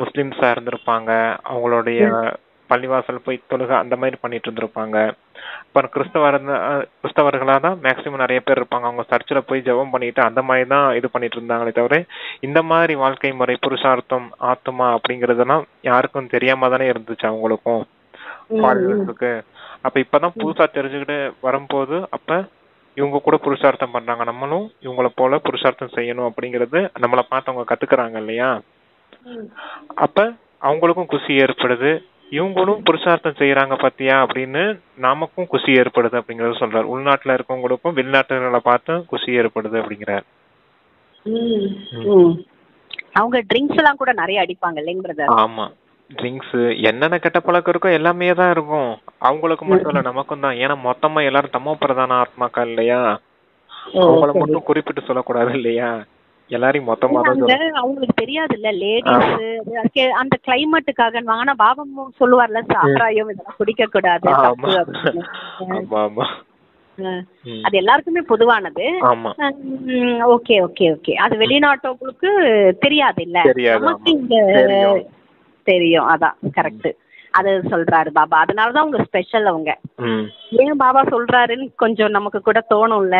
முஸ்லிம்ஸா இருந்திருப்பாங்க, அவங்களுடைய பள்ளிவாசல் போய் தொழுக அந்த மாதிரி பண்ணிட்டு இருந்திருப்பாங்க. அப்புறம் கிறிஸ்தவர்களா தான் மேக்சிமம் நிறைய பேர் இருப்பாங்க, அவங்க சர்ச்சில் போய் ஜெபம் பண்ணிட்டு அந்த மாதிரி தான் இது பண்ணிட்டு இருந்தாங்களே தவிர இந்த மாதிரி வாழ்க்கை முறை, புருஷார்த்தம், ஆத்மா அப்படிங்கறதெல்லாம் யாருக்கும் தெரியாம தானே இருந்துச்சு அவங்களுக்கும், ஃபாரினர்ஸுக்கு. அப்ப இப்பதான் புதுசா தெரிஞ்சுக்கிட்டு வரும்போது அப்ப இவங்க கூட புருஷார்த்தம் பண்றாங்க, நம்மளும் இவங்கள போல புருஷார்த்தம் செய்யணும் அப்படிங்கறது நம்மளை பார்த்து அவங்க கத்துக்கிறாங்க இல்லையா. அப்ப அவங்களுக்கும் குஷி ஏற்படுது, இவங்களும் புருஷார்த்தம் செய்யறாங்க பத்தியா அப்படின்னு நமக்கும் குஷி ஏற்படுது அப்படிங்கறது சொல்றாரு. உள்நாட்டுல இருக்கவங்களுக்கும் வெளிநாட்டுகளை பார்த்து குஷி ஏற்படுது அப்படிங்கிறார். அவங்க ட்ரிங்க்ஸ் எல்லாம் கூட நிறைய அடிப்பாங்க இல்லைங்க பிரதர்? ஆமா, ட்ரிங்க்ஸ் என்னென்ன கெட்ட பழக்கம் இருக்கோ எல்லாமே தான் இருக்கும். அவங்களுக்கு மட்டும் இல்ல, நமக்கும் தான். ஏன்னா மொத்தமா எல்லாரும் தமோ பிரதான ஆத்மாக்கா இல்லையா, அவங்கள மட்டும் குறிப்பிட்டு சொல்லக்கூடாது இல்லையா, எல்லாரையும் மொத்தமா தான். அவங்களுக்கு தெரியாது இல்ல, லேடிஸ் அந்த கிளைமேட்டுக்காக. ஆனா பாபம் சொல்லுவார்ல, சாராயம் இதெல்லாம் குடிக்க கூடாது. அது எல்லாருக்குமே பொதுவானது. ஓகே ஓகே ஓகே, அது வெளிநாட்டவங்களுக்கு தெரியாது இல்ல, நமக்கு இங்க தெரியும். அதான் கரெக்ட். அது சொல்றாரு பாபா. அதனாலதான் அவங்க ஸ்பெஷல். அவங்க ஏன் பாபா சொல்றாருன்னு கொஞ்சம் நமக்கு கூட தோணும்ல.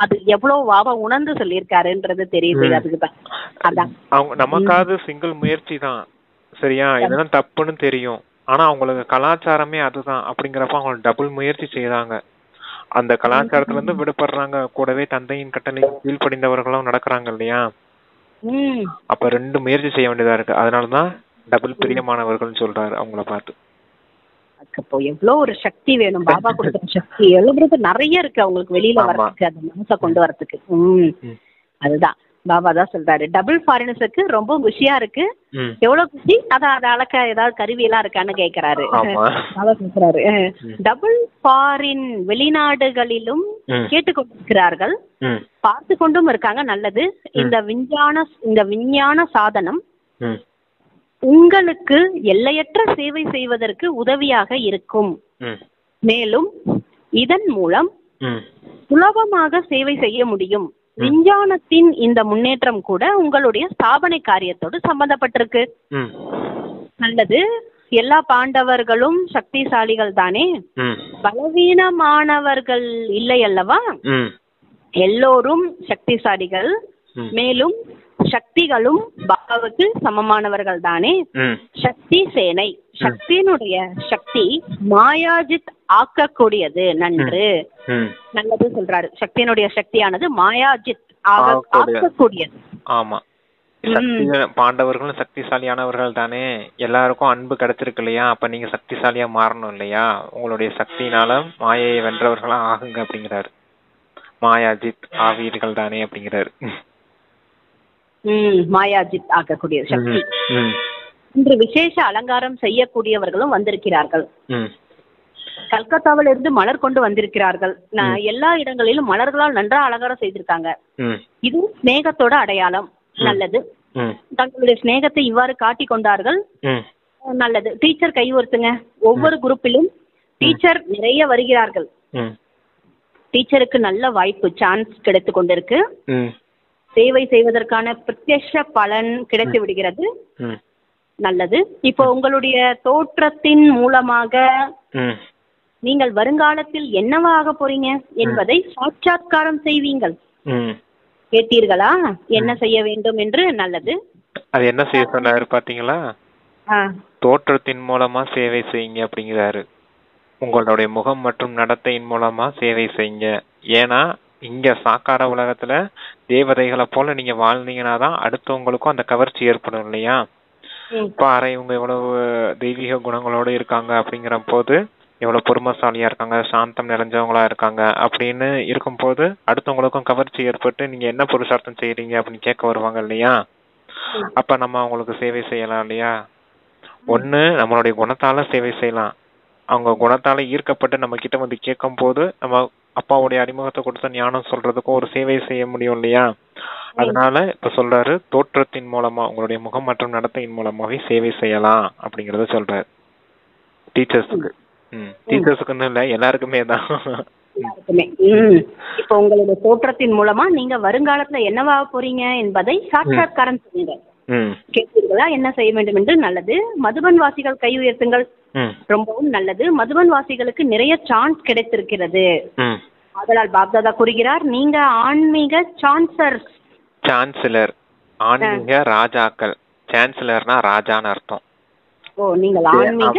அது எவ்வளவு பாபா உணர்ந்து சொல்லியிருக்காருன்றது தெரியுது. அதுக்குதான் அதான் அவங்க நமக்காவது சிங்கிள் முயற்சி தான் சரியா, இதெல்லாம் தப்புன்னு தெரியும். ஆனா அவங்களுக்கு கலாச்சாரமே அதுதான் அப்படிங்கிறப்ப அவங்க டபுள் முயற்சி செய்யறாங்க. அந்த கலாச்சாரத்துல இருந்து விடுபடுறாங்க. கூடவே தந்தையின் கட்டளை கீழ்ப்படிந்தவர்களும் நடக்கிறாங்க இல்லையா. அப்ப 2 முயற்சி செய்ய வேண்டியதா இருக்கு. அதனாலதான் டபுள் பிரியமானவர்கள் சொல்றாரு அவங்கள பார்த்து. அப்போ எவ்வளவு ஒரு சக்தி வேணும். பாபா கொடுக்குற சக்தி எழுதுறது நிறைய இருக்கு அவங்களுக்கு வெளியில வர்றதுக்கு, அந்த மனசை கொண்டு வரதுக்கு. அதுதான் பாபா தான் சொல்றாரு. டபுள் ஃபாரினர்ஸுக்கு ரொம்ப குஷியா இருக்கு. எவ்வளவு குஷி, அதை அளக்க ஏதாவது கருவி எல்லாம் இருக்கான்னு கேக்குறாரு. பாபா கேக்குறாரு. டபுள் ஃபாரின் வெளிநாடுகளிலும் கேட்டுக்கொண்டிருக்கிறார்கள், பார்த்து கொண்டும் இருக்காங்க. நல்லது. இந்த விஞ்ஞான சாதனம் உங்களுக்கு எல்லையற்ற சேவை செய்வதற்கு உதவியாக இருக்கும். மேலும் இதன் மூலம் சுலபமாக சேவை செய்ய முடியும். விஞ்ஞானத்தின் இந்த முன்னேற்றம் கூட உங்களுடைய ஸ்தாபனை காரியத்தோடு சம்பந்தப்பட்டிருக்கு. நல்லது. எல்லா பாண்டவர்களும் சக்திசாலிகள் தானே, பலவீனமானவர்கள் இல்லை அல்லவா? எல்லோரும் சக்திசாலிகள். மேலும் சக்திகளும் பாபாவுக்கு சமமானவர்கள் தானே. சக்தி சேனை, சக்தியினுடைய சக்தி மாயாஜித் ஆக்கக்கூடியது. நன்று, நல்லது சொல்றாரு. சக்தியினுடைய சக்தியானது மாயாஜித் ஆக்கக்கூடியது. ஆமா, பாண்டவர்களும் சக்திசாலியானவர்கள் தானே. எல்லாருக்கும் அன்பு கிடைச்சிருக்கு இல்லையா. அப்ப நீங்க சக்திசாலியா மாறணும் இல்லையா. உங்களுடைய சக்தினால மாயையை வென்றவர்களா ஆகுங்க அப்படிங்கிறாரு. மாயாஜித் ஆவீர்கள் தானே அப்படிங்கிறாரு. மாயாஜித் ஆக்கக்கூடிய சக்தி. இன்று விசேஷ அலங்காரம் செய்யக்கூடியவர்களும் வந்திருக்கிறார்கள். கல்கத்தாவில இருந்து மலர் கொண்டு வந்திருக்கிறார்கள். எல்லா இடங்களிலும் மலர்களால் நன்றாக அலங்காரம் செய்திருக்காங்க. இது ஸ்நேகத்தோட அடையாளம். நல்லது. தங்களுடைய ஸ்நேகத்தை இவ்வாறு காட்டி கொண்டார்கள். நல்லது. டீச்சர் கை ஒருத்துங்க. ஒவ்வொரு குரூப்பிலும் டீச்சர் நிறைய வருகிறார்கள். டீச்சருக்கு நல்ல வாய்ப்பு, சான்ஸ் கிடைத்து கொண்டிருக்கு. சேவை செய்வதற்கான பிரத்யட்ச பலன் கிடைத்து விடுகிறது. நல்லது. இப்போ உங்களுடைய தோற்றத்தின் மூலமாக நீங்கள் வருங்காலத்தில் என்னவாக போறீங்க என்பதை சாட்சாத்காரம் செய்வீங்கள். கேட்டீர்களா என்ன செய்ய வேண்டும் என்று? நல்லது. அது என்ன செய்ய சொன்னாரு பாத்தீங்களா? தோற்றத்தின் மூலமா சேவை செய்யுங்க அப்படிங்கிறாரு. உங்களுடைய முகம் மற்றும் நடத்தையின் மூலமா சேவை செய்யுங்க. ஏன்னா இங்க சாக்கார உலகத்துல தேவதைகளை போல நீங்க வாழ்ந்தீங்கன்னா தான் அடுத்தவங்களுக்கும் அந்த கவர்ச்சி ஏற்படும் இல்லையா. பாரு இவங்க எவ்வளவு தெய்வீக குணங்களோட இருக்காங்க அப்படிங்கிற போது, எவ்வளவு பொறுமைசாலியா இருக்காங்க, சாந்தம் நிறைஞ்சவங்களா இருக்காங்க அப்படின்னு இருக்கும் போது அடுத்தவங்களுக்கும் கவர்ச்சி ஏற்பட்டு நீங்க என்ன புருஷார்த்தம் செய்யறீங்க அப்படின்னு கேட்க வருவாங்க இல்லையா. அப்ப நம்ம அவங்களுக்கு சேவை செய்யலாம் இல்லையா. ஒண்ணு நம்மளுடைய குணத்தால சேவை செய்யலாம். அவங்க குணத்தால ஈர்க்கப்பட்டு நம்ம கிட்ட வந்து கேட்கும் போது நம்ம அப்பாவுடைய அறிமுகத்தை கொடுத்த ஞானம் சொல்றதுக்கும் ஒரு சேவை செய்ய முடியும் இல்லையா. அதனால இப்ப சொல்றாரு, தோற்றத்தின் மூலமா உங்களுடைய முகம் மற்றும் நடத்தையின் மூலமாவே சேவை செய்யலாம் அப்படிங்கறத சொல்றாரு. டீச்சர்ஸுக்கு. டீச்சர்ஸுக்குன்னு இல்ல, எல்லாருக்குமே தான். இப்ப உங்களுடைய தோற்றத்தின் மூலமா நீங்க வருங்காலத்துல என்னவாக போறீங்க என்பதை சாட்சாத்காரம் செய்யுங்க. கேட்டீர்களா என்ன செய்ய வேண்டும் என்று? நல்லது. மதுபன் வாசிகள் கை உயர்த்துங்கள். ரொம்பவும் நல்லது. மதுபன் வாசிகளுக்கு நிறைய சான்ஸ் கிடைத்திருக்கிறது. அதனால் பாப்தாதா கூறுகிறார், நீங்க ஆன்மீக சான்சலர், ஆன்மீக ராஜாக்கள். சான்சலர்னா ராஜான்னு அர்த்தம். நீங்கள் ஆன்மீக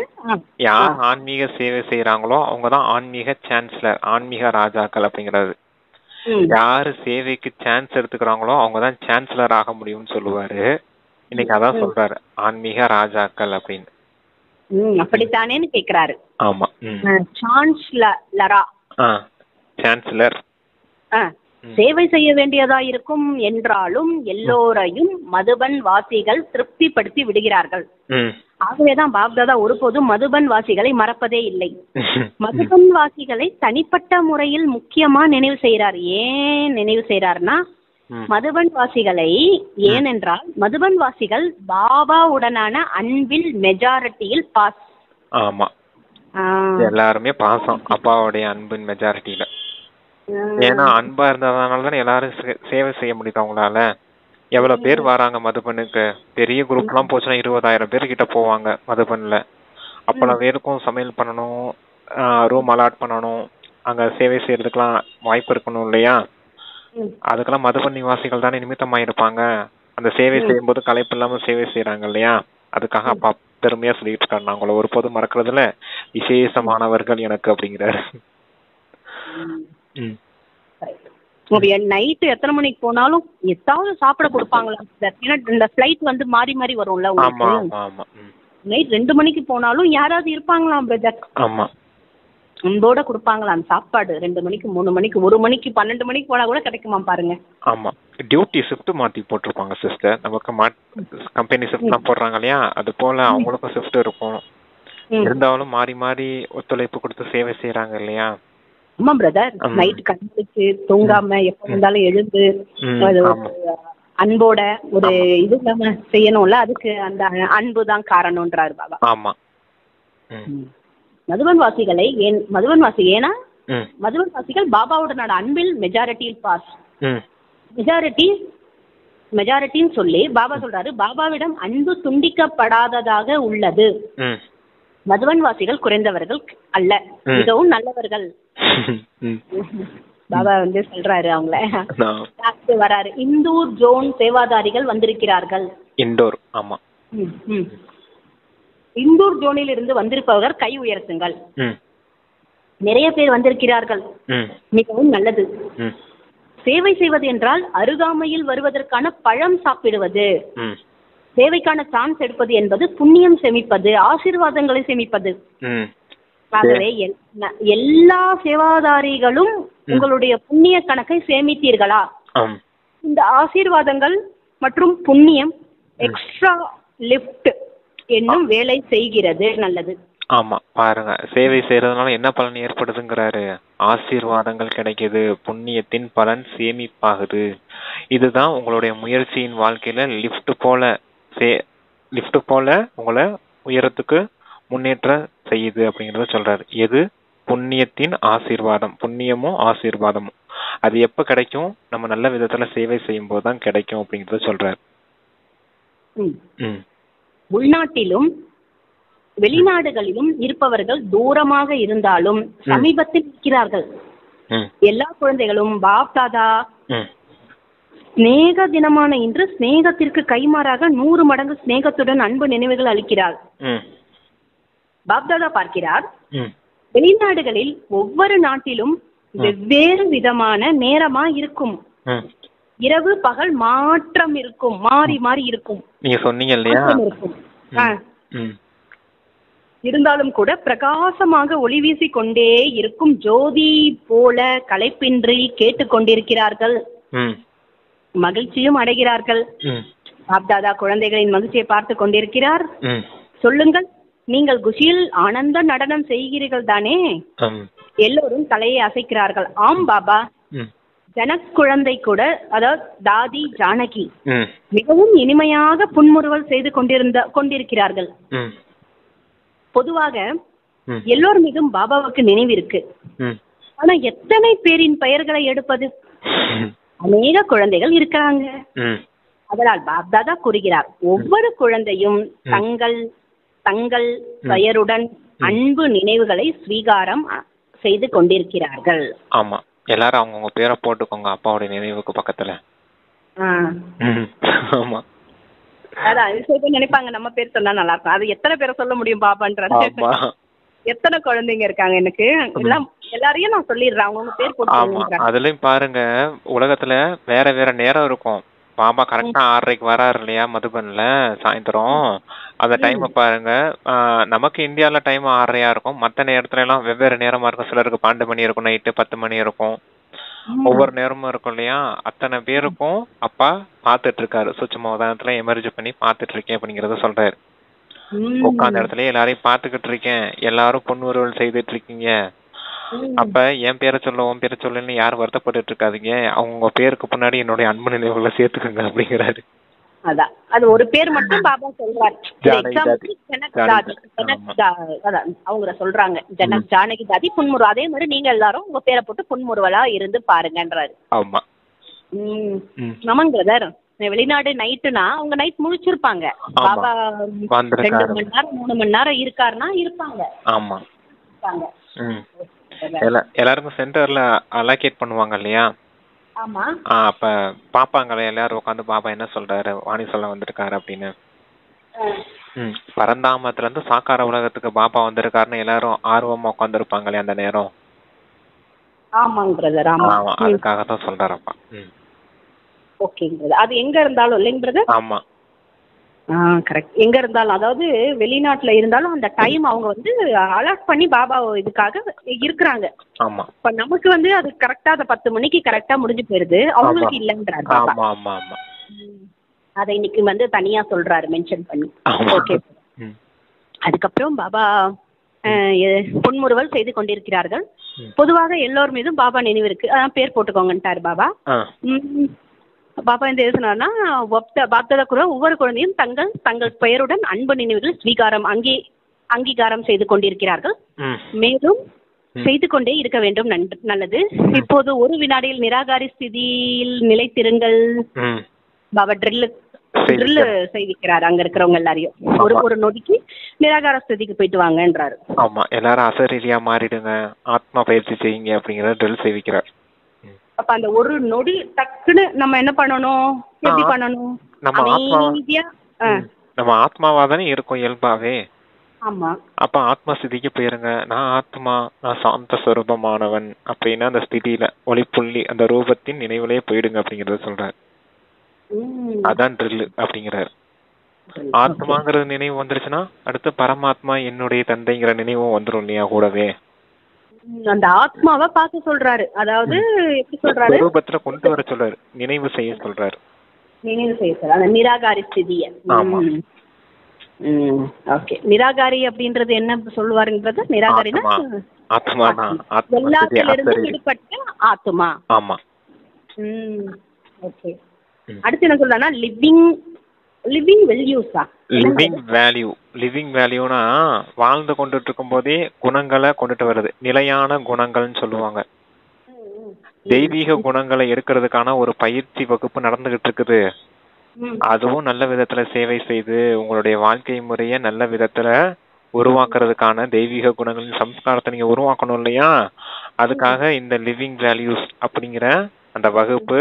யார் ஆன்மீக சேவை செய்யறாங்களோ அவங்கதான் ஆன்மீக சான்சலர், ஆன்மீக ராஜாக்கள் அப்படிங்கிறது. யாரு சேவைக்கு சான்ஸ் எடுத்துக்கிறாங்களோ அவங்கதான் சான்சலர் ஆக முடியும்னு சொல்லுவாரு. இன்னைக்கு அதான் சொல்றாரு, ஆன்மீக ராஜாக்கள் அப்படின்னு. அப்படித்தானேன்னு கேக்குறாரு. ஆமா. சான்சலர் சேவை செய்ய வேண்டியதா இருக்கும் என்றாலும் எல்லோரையும் மதுபன் வாசிகள் திருப்திப்படுத்தி விடுகிறார்கள். ஆகவேதான் பாப்தாதா ஒருபோதும் மதுபன் வாசிகளை மறப்பதே இல்லை. மதுபன் வாசிகளை தனிப்பட்ட முறையில் முக்கியமா நினைவு செய்யறார். ஏன் நினைவு செய்யறாருன்னா, மதுபன் வாசிகளை, ஏனென்றால் மதுபன் வாசிகள் பாபாவுடனான அன்பில் மெஜாரிட்டியில் பாஸ். ஆமா, எல்லாருமே பாசம் அப்பாவுடைய அன்பின் மெஜாரிட்டியில. ஏன்னா அன்பா இருந்ததுனாலதான் எல்லாரும் சேவை செய்ய முடியுது அவங்களால. எவ்வளவு பேர் வராங்க மதுபனுக்கு. பெரிய குரூப் எல்லாம் போச்சுன்னா 20,000 பேர் கிட்ட போவாங்க மதுபன்ல. அப்போல்லாம் பேருக்கும் சமையல் பண்ணணும், ரூம் அலாட் பண்ணணும், அங்க சேவை செய்யறதுக்கெல்லாம் வாய்ப்பு இருக்கணும் இல்லையா? அதுக்கெல்லாம் மதுபன் நிவாசிகள் தானே நிமித்தமாயிருப்பாங்க. அந்த சேவை செய்யும்போது களைப்பு இல்லாம சேவை செய்யறாங்க இல்லையா? அதுக்காக அப்பா பெருமையா சொல்லிட்டு இருக்காரு, நான் உங்களை ஒருபோதும் மறக்கிறதுல விசேஷமானவர்கள் எனக்கு அப்படிங்கிறாரு. நைட்டு எத்தனை மணிக்கு போனாலும் எதாவது சாப்பிட கொடுப்பாங்களா? ஏன்னா இந்த ஃபிளைட் வந்து மாறி மாறி வரும்ல உங்களுக்கு. நைட் 2 மணிக்கு போனாலும் யாராவது இருப்பாங்களாம் பிரதர். ஆமா, அன்போட கொடுப்பாங்களாம் சாப்பாடு. 2 மணிக்கு 3 மணிக்கு 1 மணிக்கு 12 மணிக்கு போனா கூட கிடைக்குமா பாருங்க. ஆமா, டியூட்டி ஷிஃப்ட் மாத்தி போட்டிருப்பாங்க சிஸ்டர். நமக்கு கம்பெனி ஷிஃப்ட்லாம் போடுறாங்க இல்லையா, அது போல அவங்களுக்கும் ஷிஃப்ட் இருக்கும். இருந்தாலும் மாறி மாறி ஒத்துழைப்பு கொடுத்து சேவை செய்யறாங்க இல்லையா? ஆமா பிரதர், நைட் கண்ணுக்கு தூங்காம எப்ப இருந்தாலும் எழுந்து அன்போட ஒரு இது நம்ம செய்யணும்ல, அதுக்கு அந்த அன்பு தான் காரணம்ன்றாரு பாபா. ஆமா, மதுவன்வாசிகளை ஏன்னா மதுவன்வாசிகள் பாபாவோட அன்பில் மெஜாரிட்டியில் பாஸ். மெஜாரிட்டின்னு சொல்லி பாபா சொல்றாரு, பாபாவிடம் அன்பு துண்டிக்கப்படாததாக உள்ளது. மதுவன்வாசிகள் குறைந்தவர்கள் அல்ல, மிகவும் நல்லவர்கள். பாபா வந்து சொல்றாரு அவங்கள வராரு. இந்தூர் ஜோன் சேவாதாரிகள் வந்திருக்கிறார்கள். இந்தூர், ஆமா, இந்தூர் ஜோனில் இருந்து வந்திருப்பவர்கள் கை உயர்த்துங்கள். நிறைய பேர் வந்திருக்கிறார்கள், மிகவும் நல்லது. சேவை செய்வது என்றால் அருகாமையில் வருவதற்கான பழம் சாப்பிடுவது. சேவைக்கான சான்ஸ் எடுப்பது என்பது புண்ணியம் சேமிப்பது, ஆசீர்வாதங்களை சேமிப்பது. ஆகவே எல்லா சேவாதாரிகளும் உங்களுடைய புண்ணிய கணக்கை சேமித்தீர்களா? இந்த ஆசீர்வாதங்கள் மற்றும் புண்ணியம் எக்ஸ்ட்ரா லிஃப்ட் என்னும் வேலை செய்கிறது. நல்லது. ஆமா, பாருங்க, சேவை செய்யறதுனால என்ன பலன் ஏற்படுதுங்கிறாரு. ஆசீர்வாதங்கள் கிடைக்குது, புண்ணியத்தின் பலன் சேமிப்பாகுது. இதுதான் உங்களுடைய முயற்சியின் வாழ்க்கையில லிஃப்ட் போல உங்களை உயரத்துக்கு முன்னேற்ற செய்யுது அப்படிங்கறத சொல்றாரு. எது? புண்ணியத்தின் ஆசீர்வாதம். புண்ணியமும் ஆசீர்வாதமும் அது எப்ப கிடைக்கும்? நம்ம நல்ல விதத்துல சேவை செய்யும் போதுதான் கிடைக்கும் அப்படிங்கறத சொல்றாரு. உள்நாட்டிலும் வெளிநாடுகளிலும் இருப்பவர்கள் தூரமாக இருந்தாலும் சமீபத்தில் இருக்கிறார்கள். எல்லா குழந்தைகளும் பாப் தாதா ஸ்நேக தினமான இன்று ஸ்நேகத்திற்கு கைமாறாக 100 மடங்கு ஸ்நேகத்துடன் அன்பு நினைவுகள் அளிக்கிறார். பாப்தாதா பார்க்கிறார், வெளிநாடுகளில் ஒவ்வொரு நாட்டிலும் வெவ்வேறு விதமான நேரமா இருக்கும். இரவு பகல் மாற்றம் இருக்கும், மாறி மாறி இருக்கும். நீங்க சொன்னீங்க இல்லையா? இருந்தாலும் கூட பிரகாசமாக ஒளி வீசி கொண்டே இருக்கும் ஜோதி போல களைப்பின்றி கேட்டுக்கொண்டிருக்கிறார்கள், மகிழ்ச்சியும் அடைகிறார்கள். பாப்தாதா குழந்தைகளின் மகிழ்ச்சியை பார்த்து கொண்டிருக்கிறார். சொல்லுங்கள், நீங்கள் குஷியில் ஆனந்த நடனம் செய்கிறீர்கள் தானே? எல்லோரும் தலையை அசைக்கிறார்கள். ஆம் பாபா. ஜனக் குழந்தை கூட, அதாவது தாதி ஜானகி, மிகவும் இனிமையாக புன்முறுவல் செய்து கொண்டிருக்கிறார்கள். பொதுவாக எல்லோர் மீதும் பாபாவுக்கு நினைவு இருக்கு. ஆனா எத்தனை பேரின் பெயர்களை எடுப்பது? அநேக குழந்தைகள் இருக்கிறாங்க. அதனால் பாப்தாதா கூறுகிறார், ஒவ்வொரு குழந்தையும் தங்கள் தங்கள் பெயருடன் அன்பு நினைவுகளை ஸ்வீகாரம் செய்து கொண்டிருக்கிறார்கள். ஆமா, எல்லாரும் அவங்கவுங்க பேரை போட்டுக்கோங்க அப்பாவுடைய நினைவுக்கு பக்கத்துல. ஆமா, அதான் நினைப்பாங்க நம்ம பேர் சொன்னா நல்லா இருக்கும். அது எத்தனை பேரை சொல்ல முடியும் பாபான்றது? எத்தனை குழந்தைங்க இருக்காங்க எனக்கு, எல்லாரையும் நான் சொல்லிடுறேன், அவங்க பேர் போட்டு. அதுலயும் பாருங்க, உலகத்துல வேற வேற நேரம் இருக்கும். பாபா கரெக்டா 6:30க்கு வராரு இல்லையா மதுபன்ல சாயந்தரம். அந்த டைம் பாருங்க, நமக்கு இந்தியால டைம் 6:30 இருக்கும். மத்த நேரத்துல எல்லாம் வெவ்வேறு நேரமா இருக்கும். சிலருக்கு 12 மணி இருக்கும், நைட்டு 10 மணி இருக்கும், ஒவ்வொரு நேரமும் இருக்கும் இல்லையா? அத்தனை பேருக்கும் அப்பா பாத்துட்டு இருக்காரு. சுட்சமோதானத்துல எமர்ஜி பண்ணி பாத்துட்டு இருக்கேன் அப்படிங்கறத சொல்றாரு. உட்காந்த இடத்துல எல்லாரையும் பாத்துக்கிட்டு இருக்கேன், எல்லாரும் பொன்னுருவல் செய்துட்டு இருக்கீங்க. அப்ப என் பேரை சொல்ல உன் பேரை சொல்லு யாரும் வருத்தப்பட்டு இருக்காதீங்க, அவங்க பேருக்கு முன்னாடி என்னுடைய அன்பு நினைவுகளை சேர்த்துக்கங்க அப்படிங்கிறாரு. அதான், அது ஒரு பேர் மட்டும் பாபா சொல்றாரு. அவங்க சொல்றாங்க ஜனக் ஜானகி தாதி புன்முரு. அதே மாதிரி நீங்க எல்லாரும் உங்க பேரை போட்டு புன்முறுவலா இருந்து பாருங்கன்றாரு. ஆமா, நமன் பிரதர். வெளிநாடு நைட்டுனா அவங்க நைட் முழிச்சிருப்பாங்க. பாபா 2 மணி நேரம் 3 மணி நேரம் இருக்காருன்னா இருப்பாங்க. ஆமா. எல்லாருக்கும் சென்டர்ல அலோகேட் பண்ணுவாங்க இல்லையா? ஆமா. அப்ப பாப்பாங்களே எல்லாரும் உட்காந்து பாபா என்ன சொல்றாரு, வாணி சொல்ல வந்திருக்காரு அப்படின்னு. பரந்தாமத்துல இருந்து சாக்கார உலகத்துக்கு பாபா வந்திருக்காருன்னு எல்லாரும் ஆர்வமா உட்கார்ந்து இருப்பாங்களே அந்த நேரம். ஆமாங்க பிரதர். ஆமா, அதுக்காக தான் சொல்றாரப்பா. ஓகேங்க பிரதர். அது எங்க இருந்தாலும் இல்லைங்க பிரதர்? ஆமா, கரெக்ட். எங்க இருந்தாலும், அதாவது வெளிநாட்டுல இருந்தாலும் அந்த டைம் அவங்க வந்து அலாட் பண்ணி பாபா இதுக்காக இருக்கிறாங்க. ஆமா. இப்ப நமக்கு வந்து அது கரெக்டா அந்த 10 மணிக்கு கரெக்டா முடிஞ்சு போயிருது, அவங்களுக்கு இல்லைன்றாரு பாபா. ஆமா ஆமா ஆமா. அதை இன்னைக்கு வந்து தனியா சொல்றாரு மென்ஷன் பண்ணி. ஓகே. அதுக்கப்புறம் பாபா புன்முறுவல் செய்து கொண்டிருக்கிறார்கள். பொதுவாக எல்லோர் மீதும் பாபா நினைவு இருக்கு, அதான் பேர் போட்டுக்கோங்கன்ட்டாரு பாபா. பாபா வந்து எது சொன்னார்னா, பாப்தாதா கூட ஒவ்வொரு குழந்தையும் தங்கள் தங்கள் பெயருடன் அன்பு நினைவுகள் அங்கீகாரம் செய்து கொண்டிருக்கிறார்கள். மேலும் செய்து கொண்டே இருக்க வேண்டும். நல்லது. இப்போது ஒரு வினாடியில் நிராகாரி ஸ்திதியில் நிலைத்திருங்கள். பாபா ட்ரில்லு செய்விக்கிறாரு அங்க இருக்கிறவங்க எல்லாரையும். ஒரு நொடிக்கு நிராகார ஸ்திதிக்கு போயிட்டு வாங்கன்றாரு. ஆமா, எல்லாரும் அசரீரியா மாறிடுங்க, ஆத்மா பயிற்சி செய்யுங்க அப்படிங்கறத ட்ரில் செய்விக்கிறார். அப்ப அந்த ஒரு நொடி டக்குன்னு நம்ம என்ன பண்ணணும், எப்படி பண்ணணும்? நம்ம ஆத்மாவாதானே இருக்கும் இயல்பாவே. ஆமா. அப்ப ஆத்மா ஸ்திதிக்கு போயிருங்க. நான் ஆத்மா, நான் சாந்த ஸ்வரூபமானவன் அப்படின்னா அந்த ஸ்திதியில ஒளிப்புள்ளி அந்த ரூபத்தின் நினைவுலயே போயிடுங்க அப்படிங்கறத சொல்றாரு. அதான் ட்ரில் அப்படிங்கிறாரு. ஆத்மாங்கிறது நினைவு வந்துருச்சுன்னா அடுத்து பரமாத்மா என்னுடைய தந்தைங்கிற நினைவும் வந்துரும் இல்லையா கூடவே. அந்த ஆத்மாவை பார்க்க சொல்றாரு. அதாவது எப்படி சொல்றாரு, ரூபத்துல கொண்டு வர சொல்றாரு, நினைவு செய்ய சொல்றாரு. நினைவு செய்ய சொல்றாரு அந்த நிராகாரி ஸ்திதிய. ஓகே. நிராகாரி அப்படின்றது என்ன சொல்லுவாருன்றது, நிராகாரினா ஆத்மா தான், எல்லாத்திலிருந்து விடுபட்ட ஆத்மா. ஆமா. ஓகே. அடுத்து என்ன சொல்றானா, லிவிங் வேல்யூஸா? லிவிங் வேல்யூனா வாழ்ந்து கொண்டுட்டு இருக்கும் போதே குணங்களை கொண்டுட்டு வருது, நிலையான குணங்கள்னு சொல்லுவாங்க. தெய்வீக குணங்களை எடுக்கிறதுக்கான ஒரு பயிற்சி வகுப்பு நடந்துகிட்டு இருக்குது. அதுவும் நல்ல விதத்துல சேவை செய்து உங்களுடைய வாழ்க்கை முறைய நல்ல விதத்துல உருவாக்குறதுக்கான தெய்வீக குணங்களின் சம்ஸ்காரத்தை நீங்க உருவாக்கணும் இல்லையா? அதுக்காக இந்த லிவிங் வேல்யூஸ் அப்படிங்கிற அந்த வகுப்பு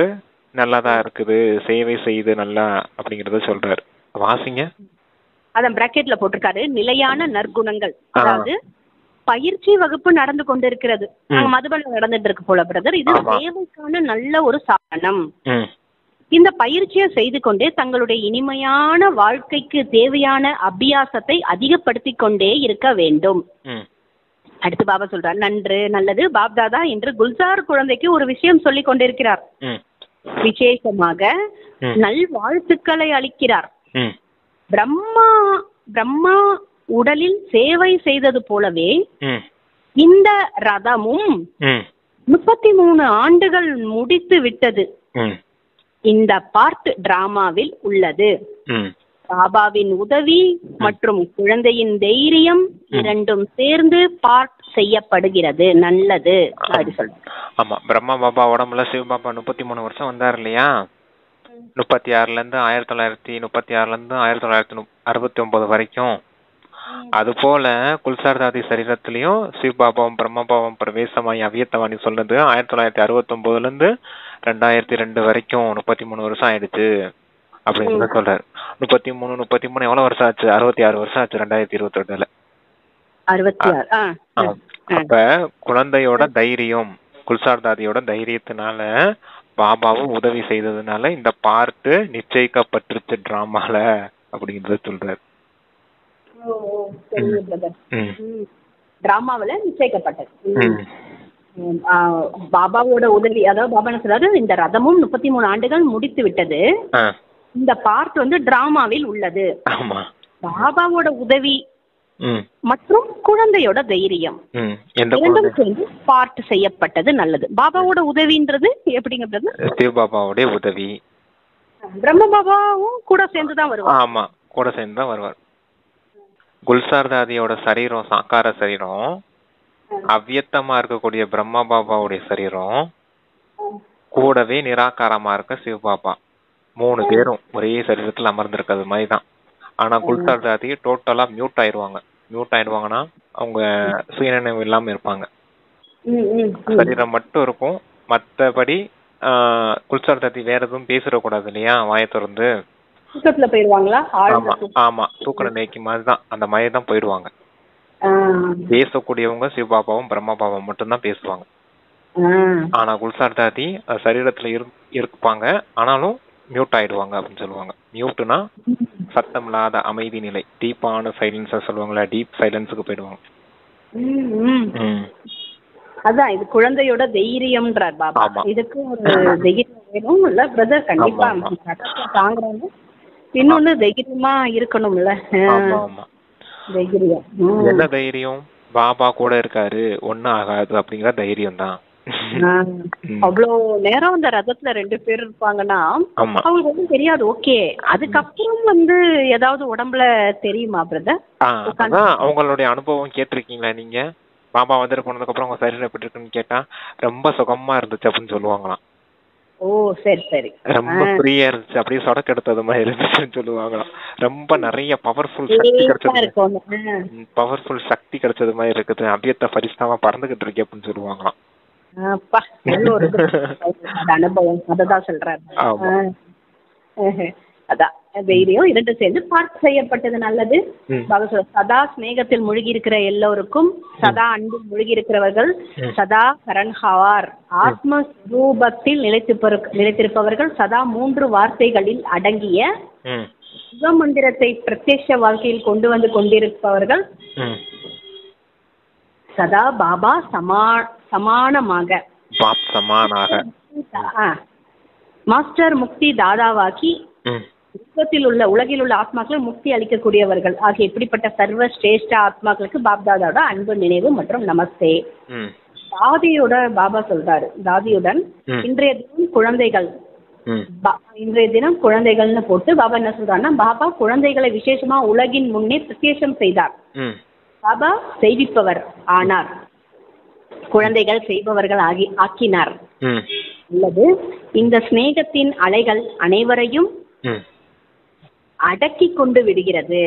நல்லாதான் இருக்குது, சேவை செய்து நல்லா அப்படிங்கறத சொல்றாரு. வாசிங்க. அதான் பிராக்கெட்ல போட்டிருக்காரு, நிலையான நற்குணங்கள். அதாவது பயிற்சி வகுப்பு நடந்து கொண்டிருக்கிறது. மதுபனில் நடந்துட்டு இருக்கு போல பிரதர். இது சேவைக்கான நல்ல ஒரு சாதனம். இந்த பயிற்சியை செய்து கொண்டே தங்களுடைய இனிமையான வாழ்க்கைக்கு தேவையான அபியாசத்தை அதிகப்படுத்திக் கொண்டே இருக்க வேண்டும். அடுத்து பாபா சொல்றார், நல்லது பாப்தாதா இன்று குல்சார் குழந்தைக்கு ஒரு விஷயம் சொல்லிக் கொண்டிருக்கிறார். விசேஷமாக நல்வாழ்த்துக்களை அளிக்கிறார். பிரம்மா உடலில் சேவை செய்தது போலவே இந்த ரதமும் 33 ஆண்டுகள் முடித்து விட்டது. இந்த பார்ட் டிராமாவில் உள்ளது. பாபாவின் உதவி மற்றும் குழந்தையின் தைரியம் இரண்டும் சேர்ந்து பார்ட் செய்யப்படுகிறது. நல்லது அப்படி சொல்ற. ஆமா, பிரம்மா பாபா உடம்புல சிவபாபா 33 வருஷம் வந்தார் இல்லையா? 36ல இருந்து 1936ல இருந்து 1969 வரைக்கும். அது போல குல்சார் தாதி சரீரத்திலையும் சிவபாபாவும் பிரம்மபாபாவும் பிரவேசமாயி அவ்வியத்தவாணி சொன்னது 1969ல இருந்து 2002 வரைக்கும் 33 வருஷம் ஆயிடுச்சு அப்படின்னு சொல்றாரு. 33 எவ்வளவு வருஷம் ஆச்சு? 66 வருஷம் ஆச்சு 2022ல. 66. அப்ப குழந்தையோட தைரியம், குல்சார் தாதியோட தைரியத்தினால பாபாவும் உதவி செய்ததுனால இந்த பார்ட் நிச்சயிக்கப்பட்டுருச்சு டிராமால அப்படிங்கறத சொல்றாரு. டிராமாவில நிச்சயிக்கப்பட்டது. பாபாவோட உதவி, அதாவது பாபா என்ன சொல்றாரு, இந்த ரதமும் 33 ஆண்டுகள் முடித்து விட்டது. இந்த பார்ட் வந்து டிராமாவில் உள்ளது. பாபாவோட உதவி மற்றும் குழந்தையோட தைரியம் இரண்டும் சேர்ந்து பார்ட் செய்யப்பட்டது. நல்லது. பாபாவோட உதவின்றது எப்படிங்கிறது? சிவபாபாவுடைய உதவி. பிரம்ம பாபாவும் கூட சேர்ந்துதான் வருவார். ஆமா, கூட சேர்ந்துதான் வருவார். குல்சார் தாதியோட சரீரம் சாக்கார சரீரம், அவ்வியத்தமா இருக்கக்கூடிய பிரம்மா பாபாவுடைய சரீரம், கூடவே நிராகாரமா இருக்க சிவபாபா. 3 பேரும் ஒரே சரீரத்துல அமர்ந்திருக்கிறது மாதிரி தான். ஆனா குல்சார் தாதி டோட்டலா மியூட் ஆயிடுவாங்கன்னா அவங்க சுயநினைவு இல்லாம இருப்பாங்க. சரீரம் மட்டும் இருக்கும். மத்தபடி குல்சார் தாதி வேற எதுவும் பேசிடக்கூடாது இல்லையா, வாயை திறந்து. போயிடுவாங்களா? ஆமா, தூக்க நிலைக்கு மாதிரி தான், அந்த மாதிரி தான் போயிடுவாங்க. பேசக்கூடியவங்க சிவபாபாவும் பிரம்மா பாபாவும் மட்டும்தான் பேசுவாங்க. ஆனா குல்சார் தாதி சரீரத்துல இருப்பாங்க, ஆனாலும் மியூட் ஆயிடுவாங்க அப்படின்னு சொல்லுவாங்க. மியூட்னா சத்தம் இல்லாத அமைதி நிலை, டீப்பான சைலன்ஸ் சொல்லுவாங்களா, டீப் சைலன்ஸுக்கு போயிடுவாங்க. அதான் இது குழந்தையோட தைரியம்ன்றார் பாபா. இதுக்கு ஒரு தைரியம் வேணும் இல்ல பிரதர்? கண்டிப்பா தாங்குறாங்க. இன்னொன்னு தைரியமா இருக்கணும்ல. தைரியம் என்ன தைரியம்? பாபா கூட இருக்காரு, ஒன்னும் ஆகாது அப்படிங்கிற தைரியம் தான். அவ்வளவு நேரம் அந்த ரதத்துல 2 பேர் இருப்பாங்கன்னா அவங்களுக்கு ஒன்றும் தெரியாது. ஓகே, அதுக்கப்புறம் ஏதாவது உடம்புல தெரியுமா பிரதர்? அவங்களுடைய அனுபவம் கேட்டிருக்கீங்களா நீங்க? பாபா வந்துட்டு போனதுக்கு அப்புறம் அவங்க சரீரம் எப்படி இருக்குன்னு கேட்டா ரொம்ப சுகமா இருந்துச்சு அப்படின்னு சொல்லுவாங்களாம். ஓ சரி சரி. ரொம்ப ஃப்ரீயா இருந்துச்சு, அப்படியே சொடக்கு எடுத்தது மாதிரி இருந்துச்சுன்னு சொல்லுவாங்களாம். ரொம்ப நிறைய பவர்ஃபுல் சக்தி கிடைச்சது மாதிரி இருக்குது, அவ்வியத்த பரிசுத்தமா பறந்துகிட்டு இருக்கு அப்படின்னு சொல்லுவாங்களாம். அனுபவம் அததான் சொல்றாரு. அதான் தைரியம் 2 சேர்ந்து பார்ட் செய்யப்பட்டது நல்லது. சதா ஸ்நேகத்தில் மூழ்கி இருக்கிற எல்லோருக்கும், சதா அன்பில் மூழ்கி இருக்கிறவர்கள் சதா கரண்ஹாவார். ஆத்மஸ்வரூபத்தில் நிலைத்திருப்பவர்கள் சதா 3 வார்த்தைகளில் அடங்கிய சிவமந்திரத்தை பிரத்யக்ஷ வாழ்க்கையில் கொண்டு வந்து கொண்டிருப்பவர்கள் சதா பாபா சமானமாக மாஸ்டர் முக்தி தாதாவாக்கி உலகில் உள்ள ஆத்மாக்களை முக்தி அளிக்கக்கூடியவர்கள் ஆகிய இப்படிப்பட்ட சர்வ சிரேஷ்ட ஆத்மாக்களுக்கு பாப்தாதாவோட அன்பு நினைவு மற்றும் நமஸ்தே. தாதியோட பாபா சொல்றாரு, தாதியுடன் இன்றைய தினம் குழந்தைகள்னு போட்டு பாபா என்ன சொல்றாருன்னா, பாபா குழந்தைகளை விசேஷமா உலகின் முன்னே பிரத்யேகம் செய்தார். பாபா செய்விப்பவர் ஆனார், குழந்தைகள் செய்பவர்கள் ஆக்கினார். அல்லது இந்த ஸ்நேகத்தின் அலைகள் அனைவரையும் அடக்கி கொண்டு விடுகிறது.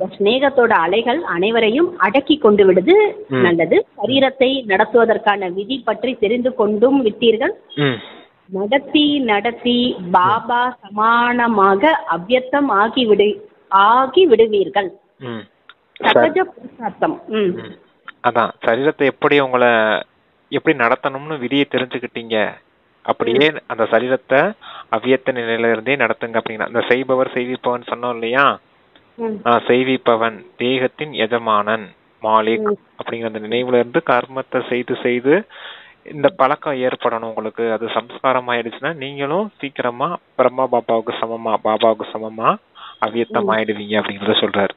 ஸ்நேகத்தோட அலைகள் அனைவரையும் அடக்கி கொண்டு விடுது. நல்லது. சரீரத்தை நடத்துவதற்கான விதி பற்றி தெரிந்து கொண்டும் விட்டீர்கள். நடத்தி பாபா சமானமாக அவ்வியத்தம் ஆகி விடுவீர்கள். சகஜ புருஷார்த்தம். அதான் சரீரத்தை எப்படி நடத்தணும்னு விதியை தெரிஞ்சுக்கிட்டீங்க, அப்படியே அந்த சரீரத்தை அவ்வியத்த நிலையில இருந்தே நடத்துங்க அப்படின்னா, அந்த செய்பவர் செய்விப்பவன் சொன்னோம் இல்லையா, செய்விப்பவன் தேகத்தின் எஜமானன் மாலிக் அப்படிங்கிற அந்த நினைவுல இருந்து கர்மத்தை செய்து இந்த பழக்கம் ஏற்படணும் உங்களுக்கு. அது சம்ஸ்காரம் ஆயிடுச்சுன்னா நீங்களும் சீக்கிரமா பிரம்மா பாபாவுக்கு சமமா அவ்வியத்தம் ஆயிடுவீங்க அப்படிங்கறத சொல்றாரு.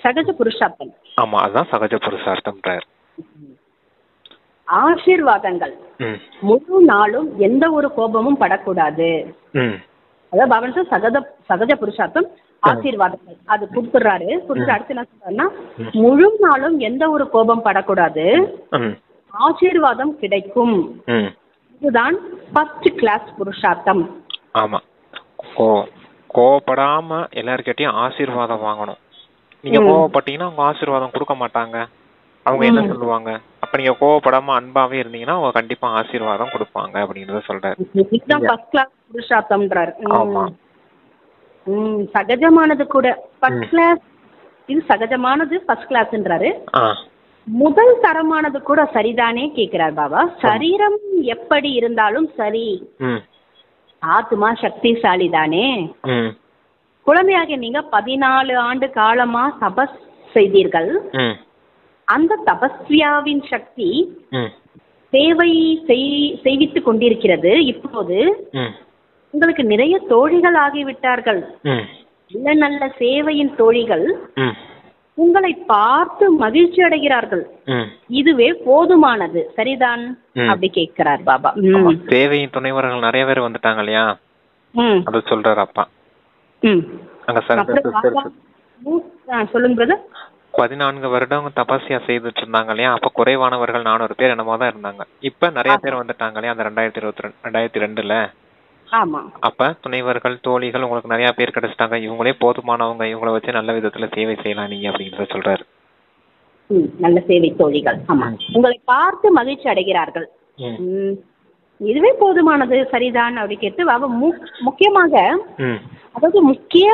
சகஜ புருஷார்த்தம். ஆமா, அதான் சகஜ புருஷார்த்தம்ன்றார். ஆசீர்வாதங்கள். முழு நாளும் எந்த ஒரு கோபமும் படக்கூடாது. அதாவது பாபா சகஜ புருஷார்த்தம் ஆசீர்வாதங்கள் அது கொடுத்துறாரு. கொடுத்து அடுத்து என்ன சொல்றாருன்னா, முழு நாளும் எந்த ஒரு கோபம் படக்கூடாது, ஆசீர்வாதம் கிடைக்கும். இதுதான் ஃபர்ஸ்ட் கிளாஸ் புருஷார்த்தம். ஆமா, கோபப்படாம எல்லார்கிட்டயும் ஆசீர்வாதம் வாங்கணும். நீங்க கோவப்பட்டீங்கன்னா அவங்க ஆசீர்வாதம் கொடுக்க மாட்டாங்க. அவங்க என்ன சொல்லுவாங்க, அப்ப நீங்க கோவப்படாம அன்பாவே இருந்தீங்கன்னா அவங்க கண்டிப்பா ஆசீர்வாதம் கொடுப்பாங்க அப்படிங்கறத சொல்றாரு. First class புருஷார்த்தம்ன்றாரு. சகஜமானது கூட ஃபர்ஸ்ட் கிளாஸ், இது சகஜமானது ஃபர்ஸ்ட் கிளாஸ்ன்றாரு. முதல் தரமானது கூட சரிதானே கேக்குறார் பாபா. சரீரம் எப்படி இருந்தாலும் சரி, ஆத்மா சக்திசாலி தானே. குழந்தையாக நீங்க 14 ஆண்டு காலமா தபஸ் செய்தீர்கள். அந்த தபஸ்வியாவின் சக்தி சேவை செய்வித்துக் கொண்டிருக்கிறது. இப்போது உங்களுக்கு நிறைய தோழிகள் ஆகிவிட்டார்கள். நல்ல நல்ல சேவையின் தோழிகள் உங்களை பார்த்து மகிழ்ச்சி அடைகிறார்கள். இதுவே போதுமானது, சரிதான் அப்படி கேட்கிறார் பாபா. சேவையின் துணைவர்கள் நிறைய பேர் வந்துட்டாங்க இல்லையா, அது சொல்றாரு அப்பா. சொல்லுங்க பிரதர். 14 வருடம் தபஸ்யா செய்துட்டு இருந்தாங்க இல்லையா, அப்ப குறைவானவர்கள் 400 பேர் என்னமோ தான் இருந்தாங்க. இப்ப நிறைய பேர் வந்துட்டாங்க இல்லையா, அந்த 2022ல. ஆமா. அப்ப துணைவர்கள், தோழிகள் உங்களுக்கு நிறைய பேர் கிடைச்சிட்டாங்க, இவங்களே போதுமானவங்க, இவங்கள வச்சு நல்ல விதத்துல சேவை செய்யலாம் நீங்க அப்படிங்கறத சொல்றாரு. நல்ல சேவை தோழிகள். ஆமா, உங்களை பார்த்து மகிழ்ச்சி அடைகிறார்கள். இதுவே போதுமானது, சரிதான் அப்படி கேட்டு முக்கியமாக அதாவது முக்கிய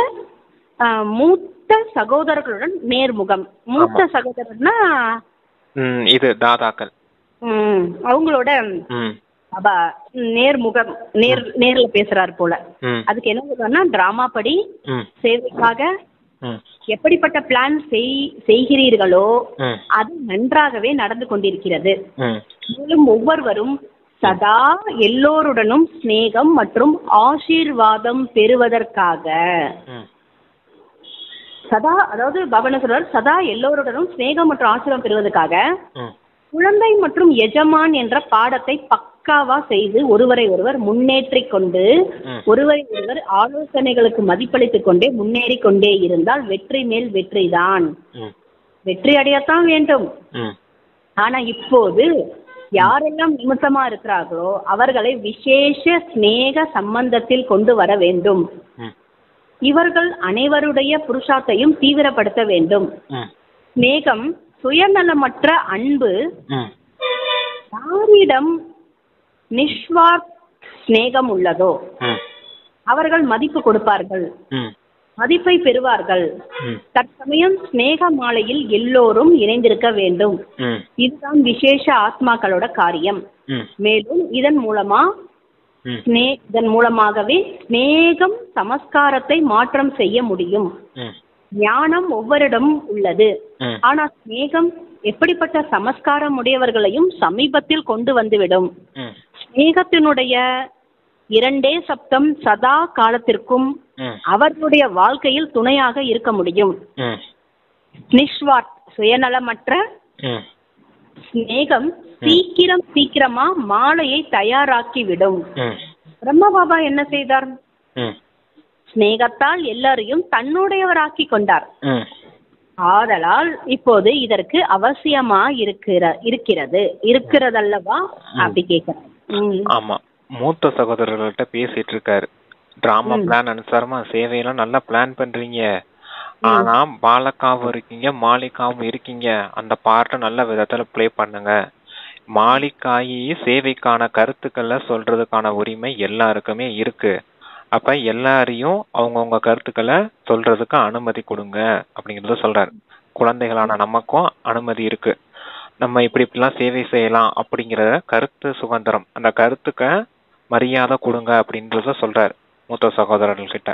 மூத்த சகோதரர்களுடன் நேர்முகம். மூத்த சகோதரர்னா இது தாதாக்கள், அவங்களோட நேர்முகம், நேர்ல பேசுறாரு போல. அதுக்கு என்ன சொல்றா, டிராமா படி சேவைக்காக எப்படிப்பட்ட பிளான் செய்கிறீர்களோ அது நன்றாகவே நடந்து கொண்டிருக்கிறது. மேலும் ஒவ்வொருவரும் சதா எல்லோருடனும் சிநேகம் மற்றும் ஆசீர்வாதம் பெறுவதற்காக சதா, அதாவது பாபா சொல்றார், சதா எல்லோருடனும் சிநேகம் மற்றும் ஆசீர்வாதம் பெறுவதற்காக குழந்தை மற்றும் எஜமான் என்ற பாடத்தை பக்காவா செய்து ஒருவரை ஒருவர் முன்னேற்றிக் கொண்டு ஒருவரை ஒருவர் ஆலோசனைகளுக்கு மதிப்பளித்துக் கொண்டே முன்னேறி கொண்டே இருந்தால் வெற்றி மேல் வெற்றிதான். வெற்றி அடையத்தான் வேண்டும். ஆனா இப்போது யாரெல்லாம் நிமித்தமா இருக்கிறார்களோ அவர்களை விசேஷ சிநேக சம்பந்தத்தில் கொண்டு வர வேண்டும். இவர்கள் அனைவருடைய புருஷார்த்தையும் தீவிரப்படுத்த வேண்டும். சிநேகம், சுயநலமற்ற அன்பு யாரிடம் நிஸ்வார்த்த சிநேகம் உள்ளதோ அவர்கள் மதிப்பு கொடுப்பார்கள், மதிப்பை பெறுவார்கள். தற்சமயம் சிநேக மாலையில் எல்லோரும் இணைந்திருக்க வேண்டும். இதுதான் விசேஷ ஆத்மாக்களோட காரியம். மேலும் இதன் மூலமாகவே சிநேகம் சமஸ்காரத்தை மாற்றம் செய்ய முடியும். ஞானம் ஒவ்வொருடமும் உள்ளது. ஆனா சிநேகம் எப்படிப்பட்ட சமஸ்காரம் உடையவர்களையும் சமீபத்தில் கொண்டு வந்துவிடும். சிநேகத்தினுடைய 2 சப்தம் சதா காலத்திற்கும் அவர்களுடைய வாழ்க்கையில் துணையாக இருக்க முடியும். நிஸ்வார்த், சுயநலமற்ற சிநேகம் சீக்கிரமா மாலையை தயாராக்கிவிடும். பிரம்ம பாபா என்ன செய்தார்? சிநேகத்தால் எல்லாரையும் தன்னுடையவராக்கி கொண்டார். ஆதலால் இப்போது இதற்கு அவசியமா இருக்கிறதல்லவா அப்படி கேட்கிறேன். ஆமா, மூத்த சகோதரர்கள்ட்ட பேசிட்டு இருக்காரு. டிராமா பிளான் அனுசாரமா சேவையெல்லாம் நல்லா பிளான் பண்றீங்க, ஆனா பாலக்காவும் இருக்கீங்க, மாலிகாவும் இருக்கீங்க, அந்த பார்ட்டை நல்ல விதத்துல பிளே பண்ணுங்க. மாலிகாயி சேவைக்கான கருத்துக்களை சொல்றதுக்கான உரிமை எல்லாருக்குமே இருக்கு. அப்ப எல்லாரையும் அவங்கவுங்க கருத்துக்களை சொல்றதுக்கு அனுமதி கொடுங்க அப்படிங்கறத சொல்றாரு. குழந்தைகளான நமக்கும் அனுமதி இருக்கு, நம்ம இப்படிலாம் சேவை செய்யலாம் அப்படிங்கிற கருத்து சுதந்திரம், அந்த கருத்துக்க மரியாதை கொடுங்க அப்படின்றத சொல்றாரு மூத்த சகோதரர்கள் கிட்ட.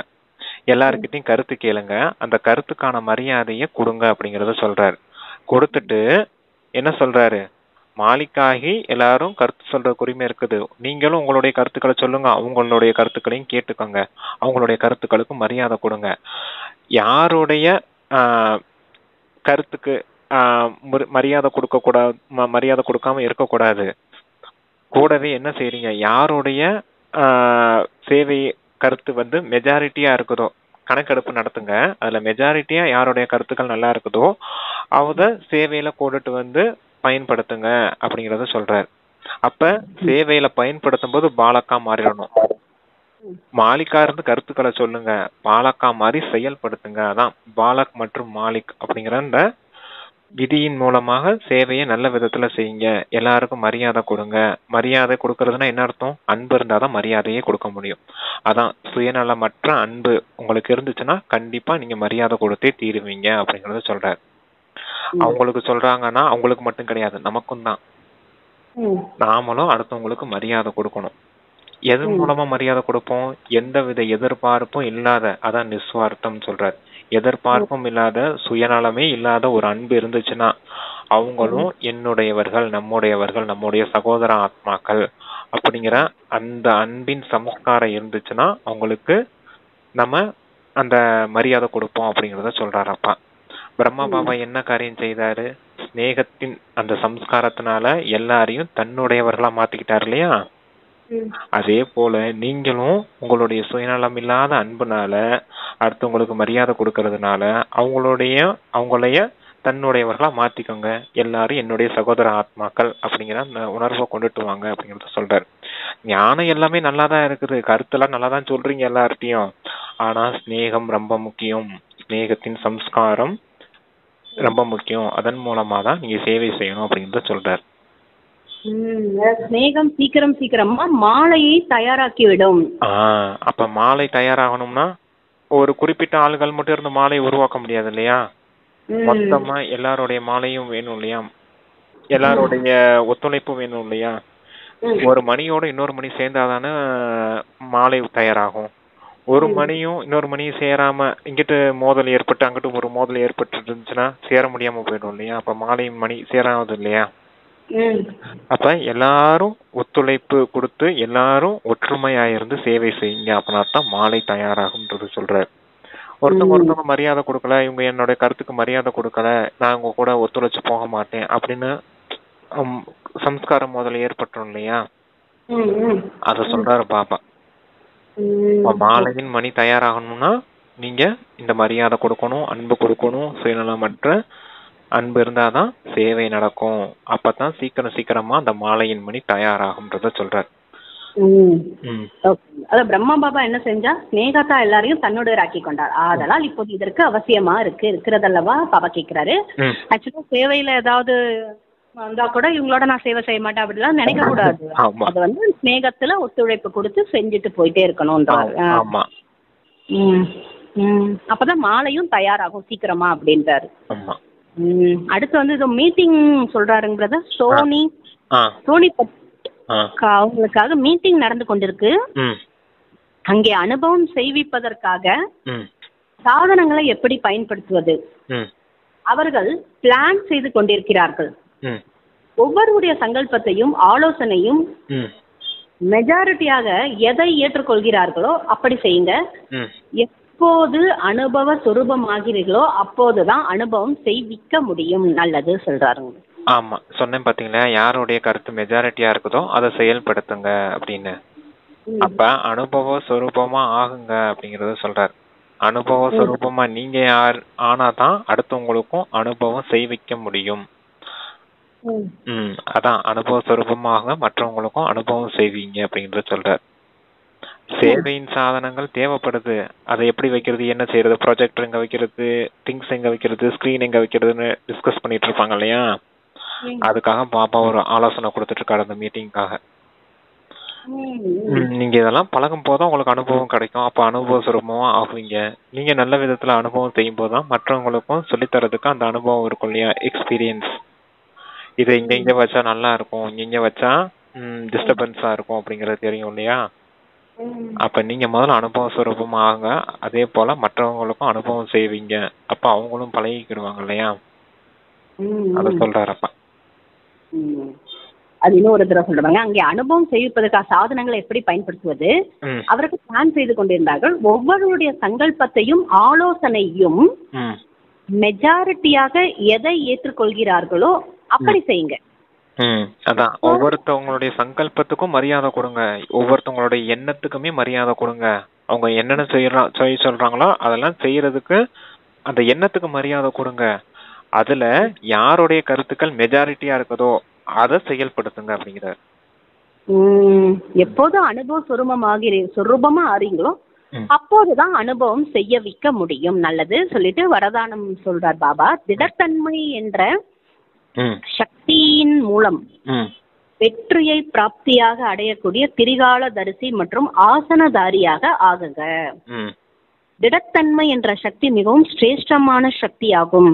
எல்லாருக்கிட்டையும் கருத்து கேளுங்க, அந்த கருத்துக்கான மரியாதையை கொடுங்க அப்படிங்கறத சொல்றாரு. கொடுத்துட்டு என்ன சொல்றாரு, மாலிக்காகி எல்லாரும் கருத்து சொல்ற உரிமை இருக்குது, நீங்களும் உங்களுடைய கருத்துக்களை சொல்லுங்க, அவங்களுடைய கருத்துக்களையும் கேட்டுக்கோங்க, அவங்களுடைய கருத்துக்களுக்கு மரியாதை கொடுங்க. யாருடைய கருத்துக்கு மரியாதை கொடுக்க கூடாது, மரியாதை கொடுக்காம இருக்கக்கூடாது. கூடவே என்ன செய்றீங்க, யாருடைய சேவை கருத்து மெஜாரிட்டியா இருக்குதோ கணக்கெடுப்பு நடத்துங்க, அதுல மெஜாரிட்டியா யாருடைய கருத்துக்கள் நல்லா இருக்குதோ அவங்க சேவையில போட்டுட்டு பயன்படுத்துங்க அப்படிங்கறத சொல்றாரு. அப்ப சேவையில பயன்படுத்தும் போது பாலக்கா மாறிடணும். மாலிகா இருந்து கருத்துக்களை சொல்லுங்க, பாலக்கா மாதிரி செயல்படுத்துங்க. அதான் பாலக் மற்றும் மாலிக் அப்படிங்கிற அந்த விதியின் மூலமாக சேவையை நல்ல விதத்துல செய்யுங்க. எல்லாருக்கும் மரியாதை கொடுங்க. மரியாதை கொடுக்கறதுனா என்ன அர்த்தம்? அன்பு இருந்தாதான் மரியாதையே கொடுக்க முடியும். அதான் சுயநலமற்ற அன்பு உங்களுக்கு இருந்துச்சுன்னா கண்டிப்பா நீங்க மரியாதை கொடுத்தே தீருவீங்க அப்படிங்கறத சொல்றாரு. அவங்களுக்கு சொல்றாங்கன்னா அவங்களுக்கு மட்டும் கிடையாது, நமக்கும் தான். நாமளும் அடுத்தவங்களுக்கு மரியாதை கொடுக்கணும். எது மூலமா மரியாதை கொடுப்போம்? எந்தவித எதிர்பார்ப்பும் இல்லாத, அதான் நிஸ்வார்த்தம் சொல்றாரு. எதிர்பார்ப்பும் இல்லாத, சுயநலமே இல்லாத ஒரு அன்பு இருந்துச்சுன்னா அவங்களும் என்னுடையவர்கள், நம்முடைய சகோதர ஆத்மாக்கள் அப்படிங்கிற அந்த அன்பின் சமஸ்காரம் இருந்துச்சுன்னா அவங்களுக்கு நம்ம அந்த மரியாதை கொடுப்போம் அப்படிங்கறத சொல்றாரப்பா. பிரம்மா பாபா என்ன காரியம் செய்தாரு? ஸ்நேகத்தின் அந்த சம்ஸ்காரத்தினால எல்லாரையும் தன்னுடையவர்களா மாத்திக்கிட்டாரு இல்லையா? அதே போல நீங்களும் உங்களுடைய சுயநலம் இல்லாத அன்புனால அடுத்தவங்களுக்கு மரியாதை கொடுக்கறதுனால அவங்களைய தன்னுடையவர்களா மாத்திக்கோங்க. எல்லாரும் என்னுடைய சகோதர ஆத்மாக்கள் அப்படிங்கிற அந்த உணர்வை கொண்டுட்டு வாங்க அப்படிங்கறத சொல்றாரு. ஞானம் எல்லாமே நல்லா தான் இருக்குது, கருத்தெல்லாம் நல்லா தான் சொல்றீங்க எல்லார்ட்டையும். ஆனா ஸ்நேகம் ரொம்ப முக்கியம், ஸ்நேகத்தின் சம்ஸ்காரம் ரொம்ப முக்கியம். அதன் மூலமா தான் நீங்க சேவை செய்யணும் அப்படின்றத சொல்றாரு. ஸ்நேகம் சீக்கிரமா மாலையை தயாராக்கி விடும். அப்ப மாலை தயாராகணும்னா ஒரு குறிப்பிட்ட ஆளுகள் மட்டும் இருந்து மாலையை உருவாக்க முடியாது இல்லையா? மொத்தமா எல்லாருடைய மாலையும் வேணும் இல்லையா? எல்லாருடைய ஒத்துழைப்பும் வேணும் இல்லையா? ஒரு மணியோட இன்னொரு மணி சேர்ந்தாதானே மாலை தயாராகும். ஒரு மணியும் இன்னொரு மணியும் சேராம இங்கிட்டு மோதல் ஏற்பட்டு அங்கிட்டு ஒரு மோதல் ஏற்பட்டு இருந்துச்சுன்னா சேர முடியாம போயிடும் இல்லையா? அப்ப மாலை மணி சேராது இல்லையா? அப்ப எல்லாரும் ஒத்துழைப்பு கொடுத்து எல்லாரும் ஒற்றுமையா இருந்து சேவை செய்யுங்க, அப்படின்னா தான் மாலை தயாராகும்ன்றது சொல்றாரு. ஒருத்தவங்க மரியாதை கொடுக்கல, இவங்க என்னோட கருத்துக்கு மரியாதை கொடுக்கல, நான் உங்க கூட ஒத்துழைச்சு போக மாட்டேன் அப்படின்னு சம்ஸ்காரம் முதல்ல ஏற்பட்டுரும் இல்லையா? அத சொல்றாரு பாபா. மாலையின் மணி தயாராகணும்னா நீங்க இந்த மரியாதை கொடுக்கணும், அன்பு கொடுக்கணும், சுயநலமற்ற அன்பு இருந்தாதான் சேவை நடக்கும். அப்பதான் சீக்கிரமா அந்த மாலையின் மணி தயாராகும்ன்றத சொல்றாரு. பிரம்மா பாபா என்ன செஞ்சா, ஸ்நேகத்தா எல்லாரையும் தன்னுடையராக்கி கொண்டார். அதனால் இப்போது இதற்கு அவசியமா இருக்கிறதல்லவா பாபா கேட்கிறாரு. ஆக்சுவலா சேவையில ஏதாவது வந்தா கூட இவங்களோட நான் சேவை செய்ய மாட்டேன் அப்படிலாம் நினைக்க கூடாது. அது வந்து ஸ்நேகத்துல ஒத்துழைப்பு கொடுத்து செஞ்சுட்டு போயிட்டே இருக்கணும்ன்றாரு. அப்பதான் மாலையும் தயாராகும் சீக்கிரமா அப்படின்றாரு. அடுத்து வந்து இது மீட்டிங் சொல்றாருங்க பிரதர். சோனிபட் அவங்களுக்காக மீட்டிங் நடந்து கொண்டிருக்கு. அங்கே அனுபவம் செய்விப்பதற்காக சாதனங்களை எப்படி பயன்படுத்துவது அவர்கள் பிளான் செய்து கொண்டிருக்கிறார்கள். ஒவ்வொருடைய சங்கல்பத்தையும் ஆலோசனையும் மெஜாரிட்டியாக எதை ஏற்றுக்கொள்கிறார்களோ அப்படி செய்யுங்க. எப்போது அனுபவ சொரூபமாகிறீர்களோ அப்போதுதான் அனுபவம் செய்விக்க முடியும். நல்லது சொல்றாருங்க. ஆமா, சொன்னேன் பாத்தீங்களா, யாருடைய கருத்து மெஜாரிட்டியா இருக்குதோ அதை செயல்படுத்துங்க அப்படின்னு. அப்ப அனுபவ சொரூபமா ஆகுங்க அப்படிங்கறத சொல்றாரு. அனுபவ சொரூபமா நீங்க ஆனாதான் அடுத்தவங்களுக்கும் அனுபவம் செய்விக்க முடியும். அதான் அனுபவ சொரூபமாக மற்றவங்களுக்கும் அனுபவம் செய்வீங்க அப்படிங்கறத சொல்றாரு. சேவையின் சாதனங்கள் தேவைப்படுது. அதை எப்படி வைக்கிறது, என்ன செய்யறது, ப்ரொஜெக்டர் எங்க வைக்கிறது, திங்ஸ் எங்க வைக்கிறது, ஸ்கிரீன் எங்க வைக்கிறதுன்னு டிஸ்கஸ் பண்ணிட்டு இருப்பாங்க இல்லையா? அதுக்காக பாபா ஒரு ஆலோசனை கொடுத்துட்டு இருக்காரு அந்த மீட்டிங்காக. நீங்க இதெல்லாம் பழகும் போதும் உங்களுக்கு அனுபவம் கிடைக்கும். அப்ப அனுபவ சுரூபமா ஆகுவீங்க. நீங்க நல்ல விதத்துல அனுபவம் செய்யும் போதுதான் மற்றவங்களுக்கும் சொல்லித்தரதுக்கு அந்த அனுபவம் இருக்கும் இல்லையா? எக்ஸ்பீரியன்ஸ். இதை இங்க வச்சா நல்லா இருக்கும், இங்க வச்சா டிஸ்டர்பன்ஸா இருக்கும் அப்படிங்கறது தெரியும் இல்லையா? அப்ப நீங்க முதல்ல அனுபவ சுரூபமா ஆகுங்க. அதே போல மற்றவங்களுக்கும் அனுபவம் செய்வீங்க. அப்ப அவங்களும் பழகிக்கிடுவாங்க இல்லையா? அத சொல்றாரப்பா. அது இன்னும் ஒரு தடவை சொல்றாங்க. அங்கே அனுபவம் செய்விப்பதற்காக சாதனங்களை எப்படி பயன்படுத்துவது அவருக்கு பிளான் செய்து கொண்டிருந்தார்கள். ஒவ்வொருடைய சங்கல்பத்தையும் ஆலோசனையும் மெஜாரிட்டியாக எதை ஏற்றுக்கொள்கிறார்களோ அப்படி செய்யுங்க. அதான் ஒவ்வொருத்தவங்களுடைய சங்கல்பத்துக்கும் மரியாதை கொடுங்க, ஒவ்வொருத்தவங்களுடைய எண்ணத்துக்குமே மரியாதை கொடுங்க. அவங்க என்னென்ன செய்ய சொல்றாங்களோ அதெல்லாம் செய்யறதுக்கு அந்த எண்ணத்துக்கு மரியாதை கொடுங்க. அதுல யாருடைய கருத்துக்கள் மெஜாரிட்டியா இருக்குதோ அதை செயல்படுத்துங்க அப்படிங்கிறார். எப்போது அனுபவ சொரூபமா ஆறீங்களோ அப்போதுதான் அனுபவம் செய்ய வைக்க முடியும். நல்லது சொல்லிட்டு வரதானம் சொல்றார் பாபா. திடத்தன்மை என்ற சக்தியின் மூலம் வெற்றியை பிராப்தியாக அடையக்கூடிய திரிகால தரிசி மற்றும் ஆசனதாரியாக ஆகுங்க. திடத்தன்மை என்ற சக்தி மிகவும் சிரேஷ்டமான சக்தியாகும்.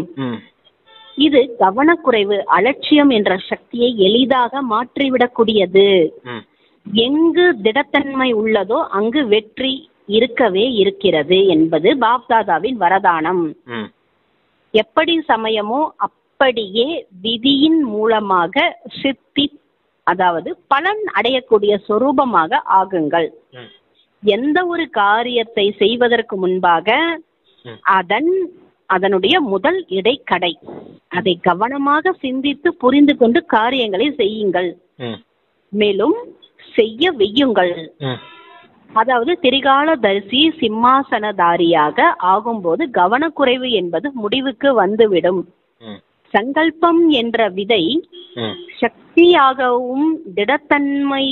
இது கவனக்குறைவு, அலட்சியம் என்ற சக்தியை எளிதாக மாற்றிவிடக்கூடியது. எங்கு திடத்தன்மை உள்ளதோ அங்கு வெற்றி இருக்கவே இருக்கிறது என்பது பாப்தாதாவின் வரதானம். எப்படி சமயமோ அப்படியே விதியின் மூலமாக சித்தி, அதாவது பலன் அடையக்கூடிய சொரூபமாக ஆகுங்கள். எந்த ஒரு காரியத்தை செய்வதற்கு முன்பாக அதனுடைய முதல் இடைக்கடை அதை கவனமாக சிந்தித்து புரிந்து கொண்டு காரியங்களை செய்யுங்கள். மேலும் செய்ய வையுங்கள். அதாவது திரிகால தரிசி சிம்மாசனதாரியாக ஆகும்போது கவனக்குறைவு என்பது முடிவுக்கு வந்துவிடும். சங்கல்பம் என்ற விதை சக்தியாகவும் திடத்தன்மை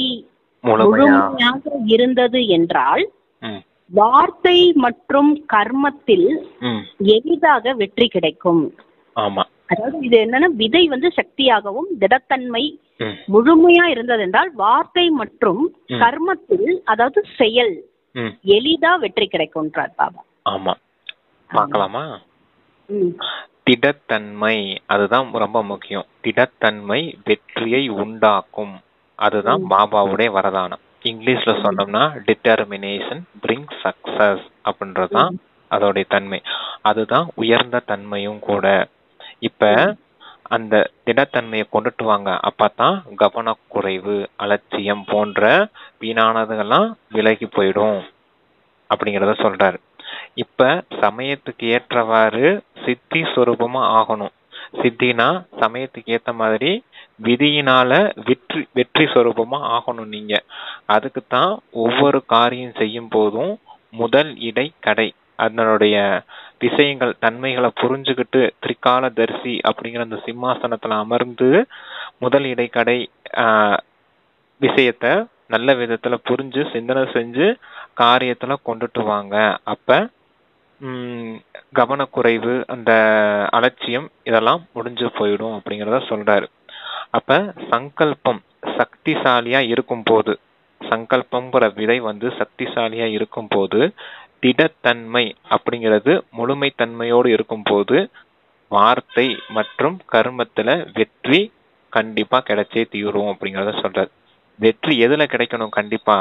முழுமையாக இருந்தது என்றால் வார்த்தை மற்றும் கர்மத்தில் எளிதாக வெற்றி கிடைக்கும். ஆமா, அதாவது இது என்னன்னா, விதை சக்தியாகவும் திடத்தன்மை முழுமையா இருந்தது என்றால் வார்த்தை மற்றும் கர்மத்தில், அதாவது செயல், எளிதா வெற்றி கிடைக்கும்ன்றார் பாபா. ஆமா, பார்க்கலாமா? திடத்தன்மை அதுதான் ரொம்ப முக்கியம். திடத்தன்மை வெற்றியை உண்டாக்கும். அதுதான் பாபாவுடைய வரதானம். இங்கிலீஷ்ல சொன்னோம்னா டிட்டர்மினேஷன் பிரிங் சக்சஸ் அப்படின்றதுதான் அதோடைய தன்மை. அதுதான் உயர்ந்த தன்மையும் கூட. இப்ப அந்த திடத்தன்மையை கொண்டுட்டு வாங்க. அப்பதான் கவனக்குறைவு, அலட்சியம் போன்ற வீணானதுகள்லாம் விலகி போயிடும் அப்படிங்கிறத சொல்றாரு. இப்ப சமயத்துக்கு ஏற்றவாறு சித்தி சொரூபமா ஆகணும். சித்தினா சமயத்துக்கு ஏத்த மாதிரி விதியினால வெற்றி சொரூபமா ஆகணும் நீங்க. அதுக்குத்தான் ஒவ்வொரு காரியம் செய்யும் போதும் முதல் இடை கடை அதனுடைய விஷயங்கள் தன்மைகளை புரிஞ்சுக்கிட்டு திரிகால தரிசி அப்படிங்கிற அந்த சிம்மாசனத்துல அமர்ந்து முதல் இடைக்கடை விஷயத்த நல்ல விதத்துல புரிஞ்சு சிந்தனை செஞ்சு காரியத்துல கொண்டுட்டு வாங்க. அப்ப கவனக்குறைவு, அந்த அலட்சியம் இதெல்லாம் முடிஞ்சு போயிடும் அப்படிங்கிறத சொல்றாரு. அப்ப சங்கல்பம் சக்திசாலியா இருக்கும் போது, சங்கல்பம்ங்கிற விதை சக்திசாலியா இருக்கும் போது, திடத்தன்மை அப்படிங்கிறது முழுமைத்தன்மையோடு இருக்கும் போது வார்த்தை மற்றும் கர்மத்துல வெற்றி கண்டிப்பா கிடைச்சே தீரும் அப்படிங்கிறத சொல்றாரு. வெற்றி எதுல கிடைக்கணும்? கண்டிப்பா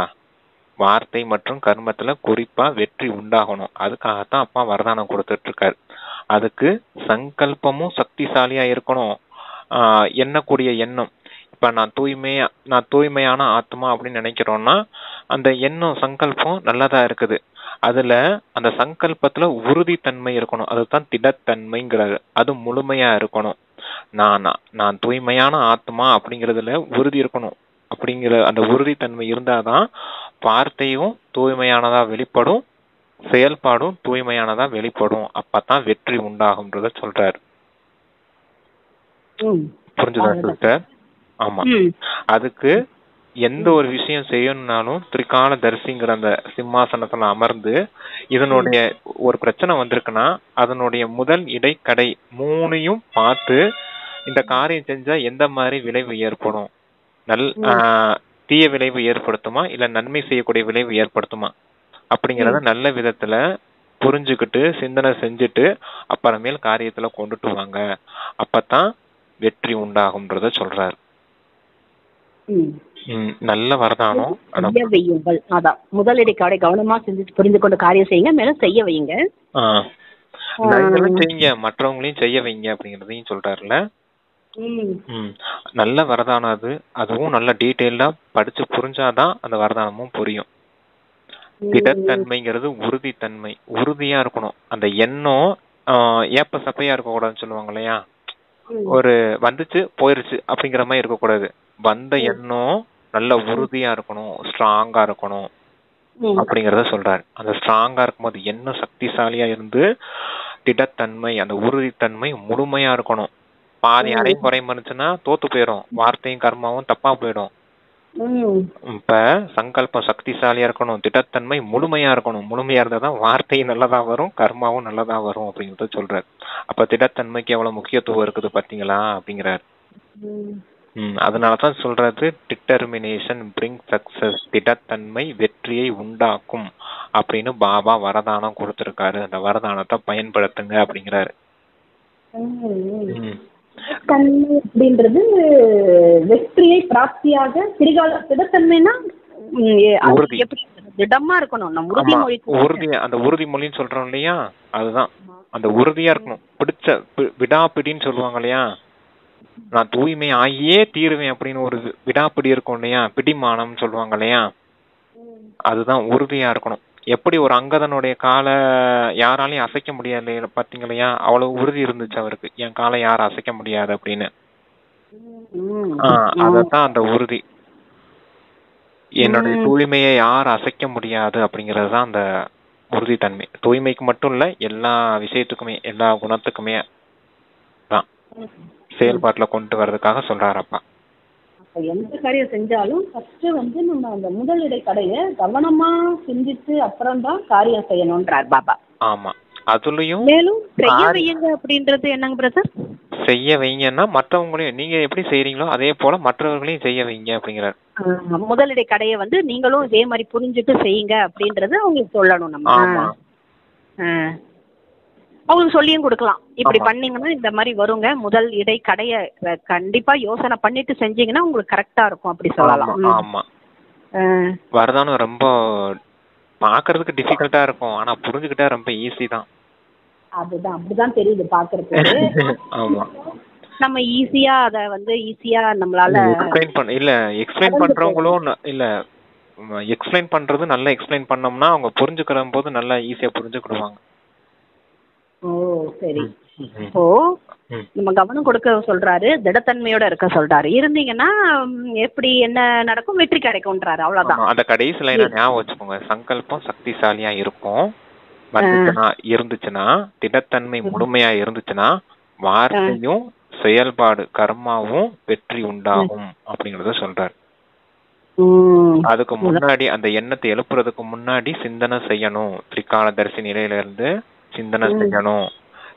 வார்த்தை மற்றும் கர்மத்துல குறிப்பா வெற்றி உண்டாகணும். அதுக்காகத்தான் அப்பா வரதானம் கொடுத்துட்டு இருக்காரு. அதுக்கு சங்கல்பமும் சக்திசாலியா இருக்கணும். எண்ணக்கூடிய எண்ணம், இப்ப நான் தூய்மையான ஆத்மா அப்படின்னு நினைக்கிறோம்னா அந்த எண்ணம் சங்கல்பம் நல்லதா இருக்குது. அதுல அந்த சங்கல்பத்துல உறுதித்தன்மை இருக்கணும். அதுதான் திடத்தன்மைங்கிறது. அது முழுமையா இருக்கணும். நான் தூய்மையான ஆத்மா அப்படிங்கறதுல உறுதி இருக்கணும். அப்படிங்கிற அந்த உறுதித்தன்மை இருந்தாதான் வார்த்தையும் தூய்மையானதா வெளிப்படும், செயல்பாடும் தூய்மையானதா வெளிப்படும். அப்பதான் வெற்றி உண்டாகும்ன்றத சொல்றாரு. புரிஞ்சுதா சிஸ்டர்? ஆமா. அதுக்கு எந்த ஒரு விஷயம் செய்யணும்னாலும் திரிகால தரிசிங்கிற அந்த சிம்மாசனத்துல அமர்ந்து இதனுடைய ஒரு பிரச்சனை வந்திருக்குன்னா அதனுடைய முதல் இடைக்கடை மூணையும் பார்த்து இந்த காரியம் செஞ்சா எந்த மாதிரி விளைவு ஏற்படும், தீய விளைவு ஏற்படுத்துமா இல்ல நன்மை செய்யக்கூடிய விளைவு ஏற்படுத்துமா அப்படிங்கறத நல்ல விதத்துல புரிஞ்சுக்கிட்டு சிந்தனை செஞ்சுட்டு அப்புறமேல் காரியத்துல கொண்டுட்டு வாங்க. அப்பதான் வெற்றி உண்டாகும்ன்றத சொல்றாரு. நல்ல வரதானம். அதான் முதலடி காடை கவனமா செஞ்சு புரிந்து கொண்டு காரியம் செய்யுங்க, மேலும் செய்ய வைங்க, செய்யுங்க, மற்றவங்களையும் செய்ய வைங்க அப்படிங்கறதையும் சொல்றாருல. நல்ல வரதானம் அது. அதுவும் நல்ல டீட்டெயிலா படிச்சு புரிஞ்சாதான் அந்த வரதானமும் புரியும். திடத்தன்மைங்கிறது உறுதித்தன்மை, உறுதியா இருக்கணும். அந்த எண்ணம் ஏப்ப சப்பையா இருக்க கூடாதுன்னு சொல்லுவாங்க இல்லையா, ஒரு வந்துச்சு போயிருச்சு அப்படிங்கிற மாதிரி இருக்கக்கூடாது. வந்த எண்ணம் நல்ல உறுதியா இருக்கணும், ஸ்ட்ராங்கா இருக்கணும் அப்படிங்கறத சொல்றாரு. அந்த ஸ்ட்ராங்கா இருக்கும்போது எண்ணம் சக்திசாலியா இருந்து திடத்தன்மை அந்த உறுதித்தன்மை முழுமையா இருக்கணும். பாதி அரை குறையும் இருந்துச்சுன்னா தோத்து போயிடும், வார்த்தையும் கர்மாவும் தப்பா போயிடும். இப்ப சங்கல்பம் சக்திசாலியா இருக்கணும், திடத்தன்மை முழுமையா இருக்கணும். முழுமையா இருந்தாதான் வார்த்தையும் நல்லதா வரும், கர்மாவும் நல்லதா வரும் அப்படிங்கறத சொல்றாரு. அப்ப திடத்தன்மைக்கு எவ்வளவு முக்கியத்துவம் இருக்குது பாத்தீங்களா அப்படிங்கிறாரு. அதனாலதான் சொல்றது டிட்டர்மினேஷன் பிரிங் சக்சஸ், திடத்தன்மை வெற்றியை உண்டாக்கும் அப்படின்னு பாபா வரதானம் கொடுத்திருக்காரு. அந்த வரதானத்தை பயன்படுத்துங்க அப்படிங்கிறாரு. அப்படின்றது வெற்றியை பிராப்தியாக திரிகால திடத்தன்மைனா திடமா இருக்கணும். உறுதி, அந்த உறுதிமொழின்னு சொல்றோம் இல்லையா, அதுதான் அந்த உறுதியா இருக்கணும். பிடிச்ச விடாப்பிடின்னு சொல்லுவாங்க இல்லையா, நான் தூய்மை ஆகியே தீருவேன் அப்படின்னு ஒரு விடாப்பிடி இருக்கும் இல்லையா, பிடிமானம் சொல்லுவாங்க இல்லையா, அதுதான் உறுதியா இருக்கணும். எப்படி ஒரு அங்கதனுடைய காலை யாராலையும் அசைக்க முடியாது பாத்தீங்க இல்லையா, அவ்வளவு உறுதி இருந்துச்சு அவருக்கு, என் காலை யாரும் அசைக்க முடியாது அப்படின்னு. அதத்தான் அந்த உறுதி, என்னுடைய தூய்மையை யாரும் அசைக்க முடியாது அப்படிங்கறதுதான் அந்த உறுதித்தன்மை. தூய்மைக்கு மட்டும் இல்ல, எல்லா விஷயத்துக்குமே எல்லா குணத்துக்குமே தான் செயல்பாட்டுல கொண்டு வர்றதுக்காக சொல்றாரப்பா. எந்த காரியம் செஞ்சாலும் ஃபர்ஸ்ட் வந்து நம்ம அந்த முதலிடை கடையை கவனமா சிந்திச்சு அப்புறம் தான் காரியம் செய்யணும்ன்றார் பாபா. ஆமா, அதுலயும் மேலும் செய்ய வையுங்க அப்படின்றது என்னங்க பிரதர்? செய்ய வைங்கன்னா மற்றவங்களையும் நீங்க எப்படி செய்யறீங்களோ அதே போல மற்றவர்களையும் செய்ய வைங்க அப்படிங்கிறார். முதலிடை கடையை வந்து நீங்களும் இதே மாதிரி புரிஞ்சுட்டு செய்யுங்க அப்படின்றது அவங்களுக்கு சொல்லணும் நம்ம. அவங்களுக்கு சொல்லியும் கொடுக்கலாம், இப்படி பண்ணீங்கன்னா இந்த மாதிரி வருங்க, முதல் இடை கடைய கண்டிப்பா யோசனை பண்ணிட்டு செஞ்சீங்கன்னா உங்களுக்கு கரெக்டா இருக்கும் அப்படி சொல்லலாம். ஆமா, வரதானம் ரொம்ப பாக்குறதுக்கு டிஃபிகல்ட்டா இருக்கும், ஆனா புரிஞ்சுக்கிட்டா ரொம்ப ஈஸி தான். அதுதான் அப்படிதான் தெரியுது பாக்குறதுக்கு. ஆமா, நம்ம ஈஸியா அத வந்து ஈஸியா நம்மளால எக்ஸ்பிளைன் பண்றவங்களும் இல்ல, எக்ஸ்பிளைன் பண்றது நல்லா எக்ஸ்பிளைன் பண்ணோம்னா அவங்க புரிஞ்சுக்கிற போது நல்லா ஈஸியா புரிஞ்சுக்கிடுவாங்க. ஓ சரி. இப்போ நம்ம கவனம் கொடுக்க சொல்றாரு, திடத்தன்மையோட இருக்க சொல்றாரு. இருந்தீங்கன்னா எப்படி என்ன நடக்கும், வெற்றி கிடைக்கும்ன்றாரு. அவ்வளவுதான். அந்த கடைசி லைனை ஞாபகம் வச்சுக்கோங்க. சங்கல்பம் சக்திசாலியா இருக்கும் இருந்துச்சுன்னா, திடத்தன்மை முழுமையா இருந்துச்சுன்னா, வார்த்தையும் செயல்பாடு கர்மாவும் வெற்றி உண்டாகும் அப்படிங்கறத சொல்றாரு. அதுக்கு முன்னாடி அந்த எண்ணத்தை எழுப்புறதுக்கு முன்னாடி சிந்தனை செய்யணும். திரிகாலதரிசி நிலையில இருந்து சிந்தனை செய்யணும்.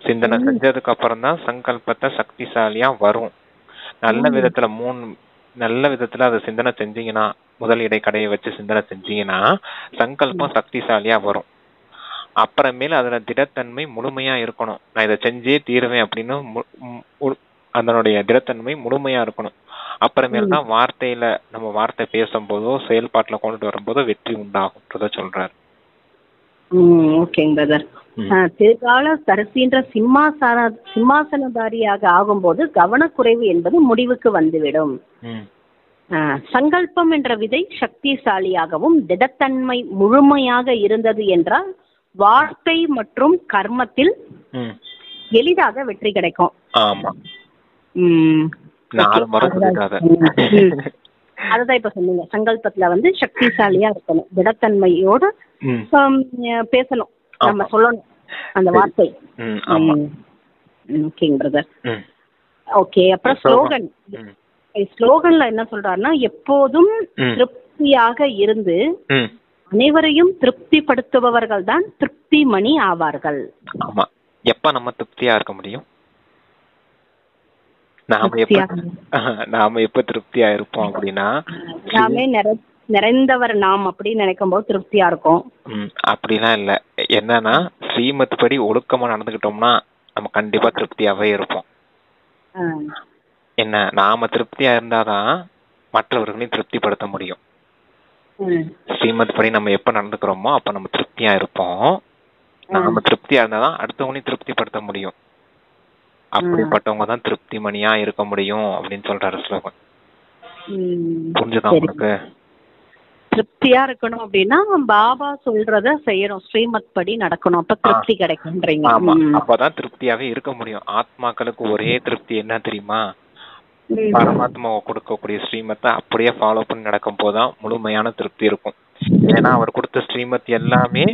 சிந்தனை செஞ்சதுக்கு அப்புறம் தான் சங்கல்பத்தை சக்திசாலியா வரும். நல்ல விதத்துல அதை சிந்தனை செஞ்சீங்கன்னா, முதல் இடை கடையை வச்சு சிந்தனை செஞ்சீங்கன்னா சங்கல்பம் சக்திசாலியா வரும். அப்புறமேல அதுல திடத்தன்மை முழுமையா இருக்கணும். நான் இதை செஞ்சே தீருவேன் அப்படின்னு அதனுடைய திடத்தன்மை முழுமையா இருக்கணும். அப்புறமேல தான் நம்ம வார்த்தை பேசும்போதோ செயல்பாட்டுல கொண்டுட்டு வரும்போதோ வெற்றி உண்டாகும் சொல்றாரு. ஓகேங்க பிரதர். திருகால தரிசின்ற சிம்மாசனதாரியாக ஆகும்போது கவனக்குறைவு என்பது முடிவுக்கு வந்துவிடும். சங்கல்பம் என்ற விதை சக்திசாலியாகவும் திடத்தன்மை முழுமையாக இருந்தது என்றால் வார்த்தை மற்றும் கர்மத்தில் எளிதாக வெற்றி கிடைக்கும். அதுதான் இப்ப சொன்னீங்க. சங்கல்பத்துல வந்து சக்திசாலியா இருக்கணும், திடத்தன்மையோட பேசணும், நம்ம சொல்லணும் அந்த வார்த்தை. ஓகேங்க பிரதர். ஓகே, அப்புறம் ஸ்லோகன்ல என்ன சொல்றாருன்னா, எப்போதும் திருப்தியாக இருந்து அனைவரையும் திருப்திப்படுத்துபவர்கள் தான் திருப்தி மணி ஆவார்கள். ஆமா, எப்ப நம்ம திருப்தியா இருக்க முடியும்? நாம எப்ப திருப்தியா இருப்போம் அப்படின்னா, நாமே நிறைந்தவர் நாம் அப்படின்னு நினைக்கும் போது திருப்தியா இருக்கும். அப்படிலாம் இல்ல. என்னன்னா, ஸ்ரீமத் படி ஒழுக்கமா நடந்துகிட்டோம்னா நம்ம கண்டிப்பா திருப்தியாவே இருப்போம். என்ன, நாம திருப்தியா இருந்தாதான் மற்றவர்களையும் திருப்திப்படுத்த முடியும். ஸ்ரீமத் படி நம்ம எப்ப நடந்துக்கிறோமோ அப்ப நம்ம திருப்தியா இருப்போம். நம்ம திருப்தியா இருந்தாதான் அடுத்தவங்களையும் திருப்திப்படுத்த முடியும். அப்படிப்பட்டவங்க தான் திருப்தி மணியா இருக்க முடியும் அப்படின்னு சொல்றாரு ஸ்லோகன். புரிஞ்சுதா உங்களுக்கு? திருப்தியா இருக்கணும் அப்படின்னா பாபா சொல்றத செய்யணும், ஸ்ரீமத் படி நடக்கணும், அப்ப திருப்தி கிடைக்கும்ன்றீங்க. ஆமா, அப்பதான் திருப்தியாவே இருக்க முடியும். ஆத்மாக்களுக்கு ஒரே திருப்தி என்ன தெரியுமா? பரமாத்மாவை கொடுக்கக்கூடிய ஸ்ரீமத்தை அப்படியே ஃபாலோ பண்ணி நடக்கும் போதுதான் முழுமையான திருப்தி இருக்கும். ஏன்னா அவர் கொடுத்த ஸ்ரீமத் எல்லாமே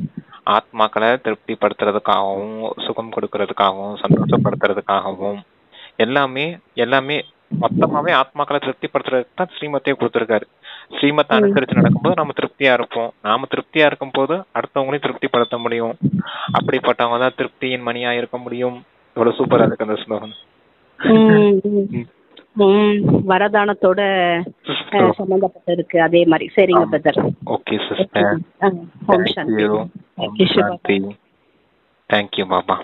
ஆத்மாக்களை திருப்திப்படுத்துறதுக்காகவும் சுகம் கொடுக்கறதுக்காகவும் சந்தோஷப்படுத்துறதுக்காகவும் எல்லாமே மொத்தமாவே ஆத்மாக்களை திருப்திப்படுத்துறதுக்கு தான் ஸ்ரீமத்தையே கொடுத்துருக்காரு. ஸ்ரீமத்தை அனுசரிச்சு நடக்கும்போது நம்ம திருப்தியா இருப்போம். நாம திருப்தியா இருக்கும் போது அடுத்தவங்களையும் திருப்திப்படுத்த முடியும். அப்படிப்பட்டவங்க தான் திருப்தியின் மணியா இருக்க முடியும். இவ்வளவு சூப்பரா இருக்கு அந்த ஸ்லோகம். வரதானத்தோட சம்பந்தப்பட்ட இருக்கு அதே மாதிரி. சரிங்க பிரதர். Okay sister. ஓம் சாந்தி. தேங்க்யூ பாபா.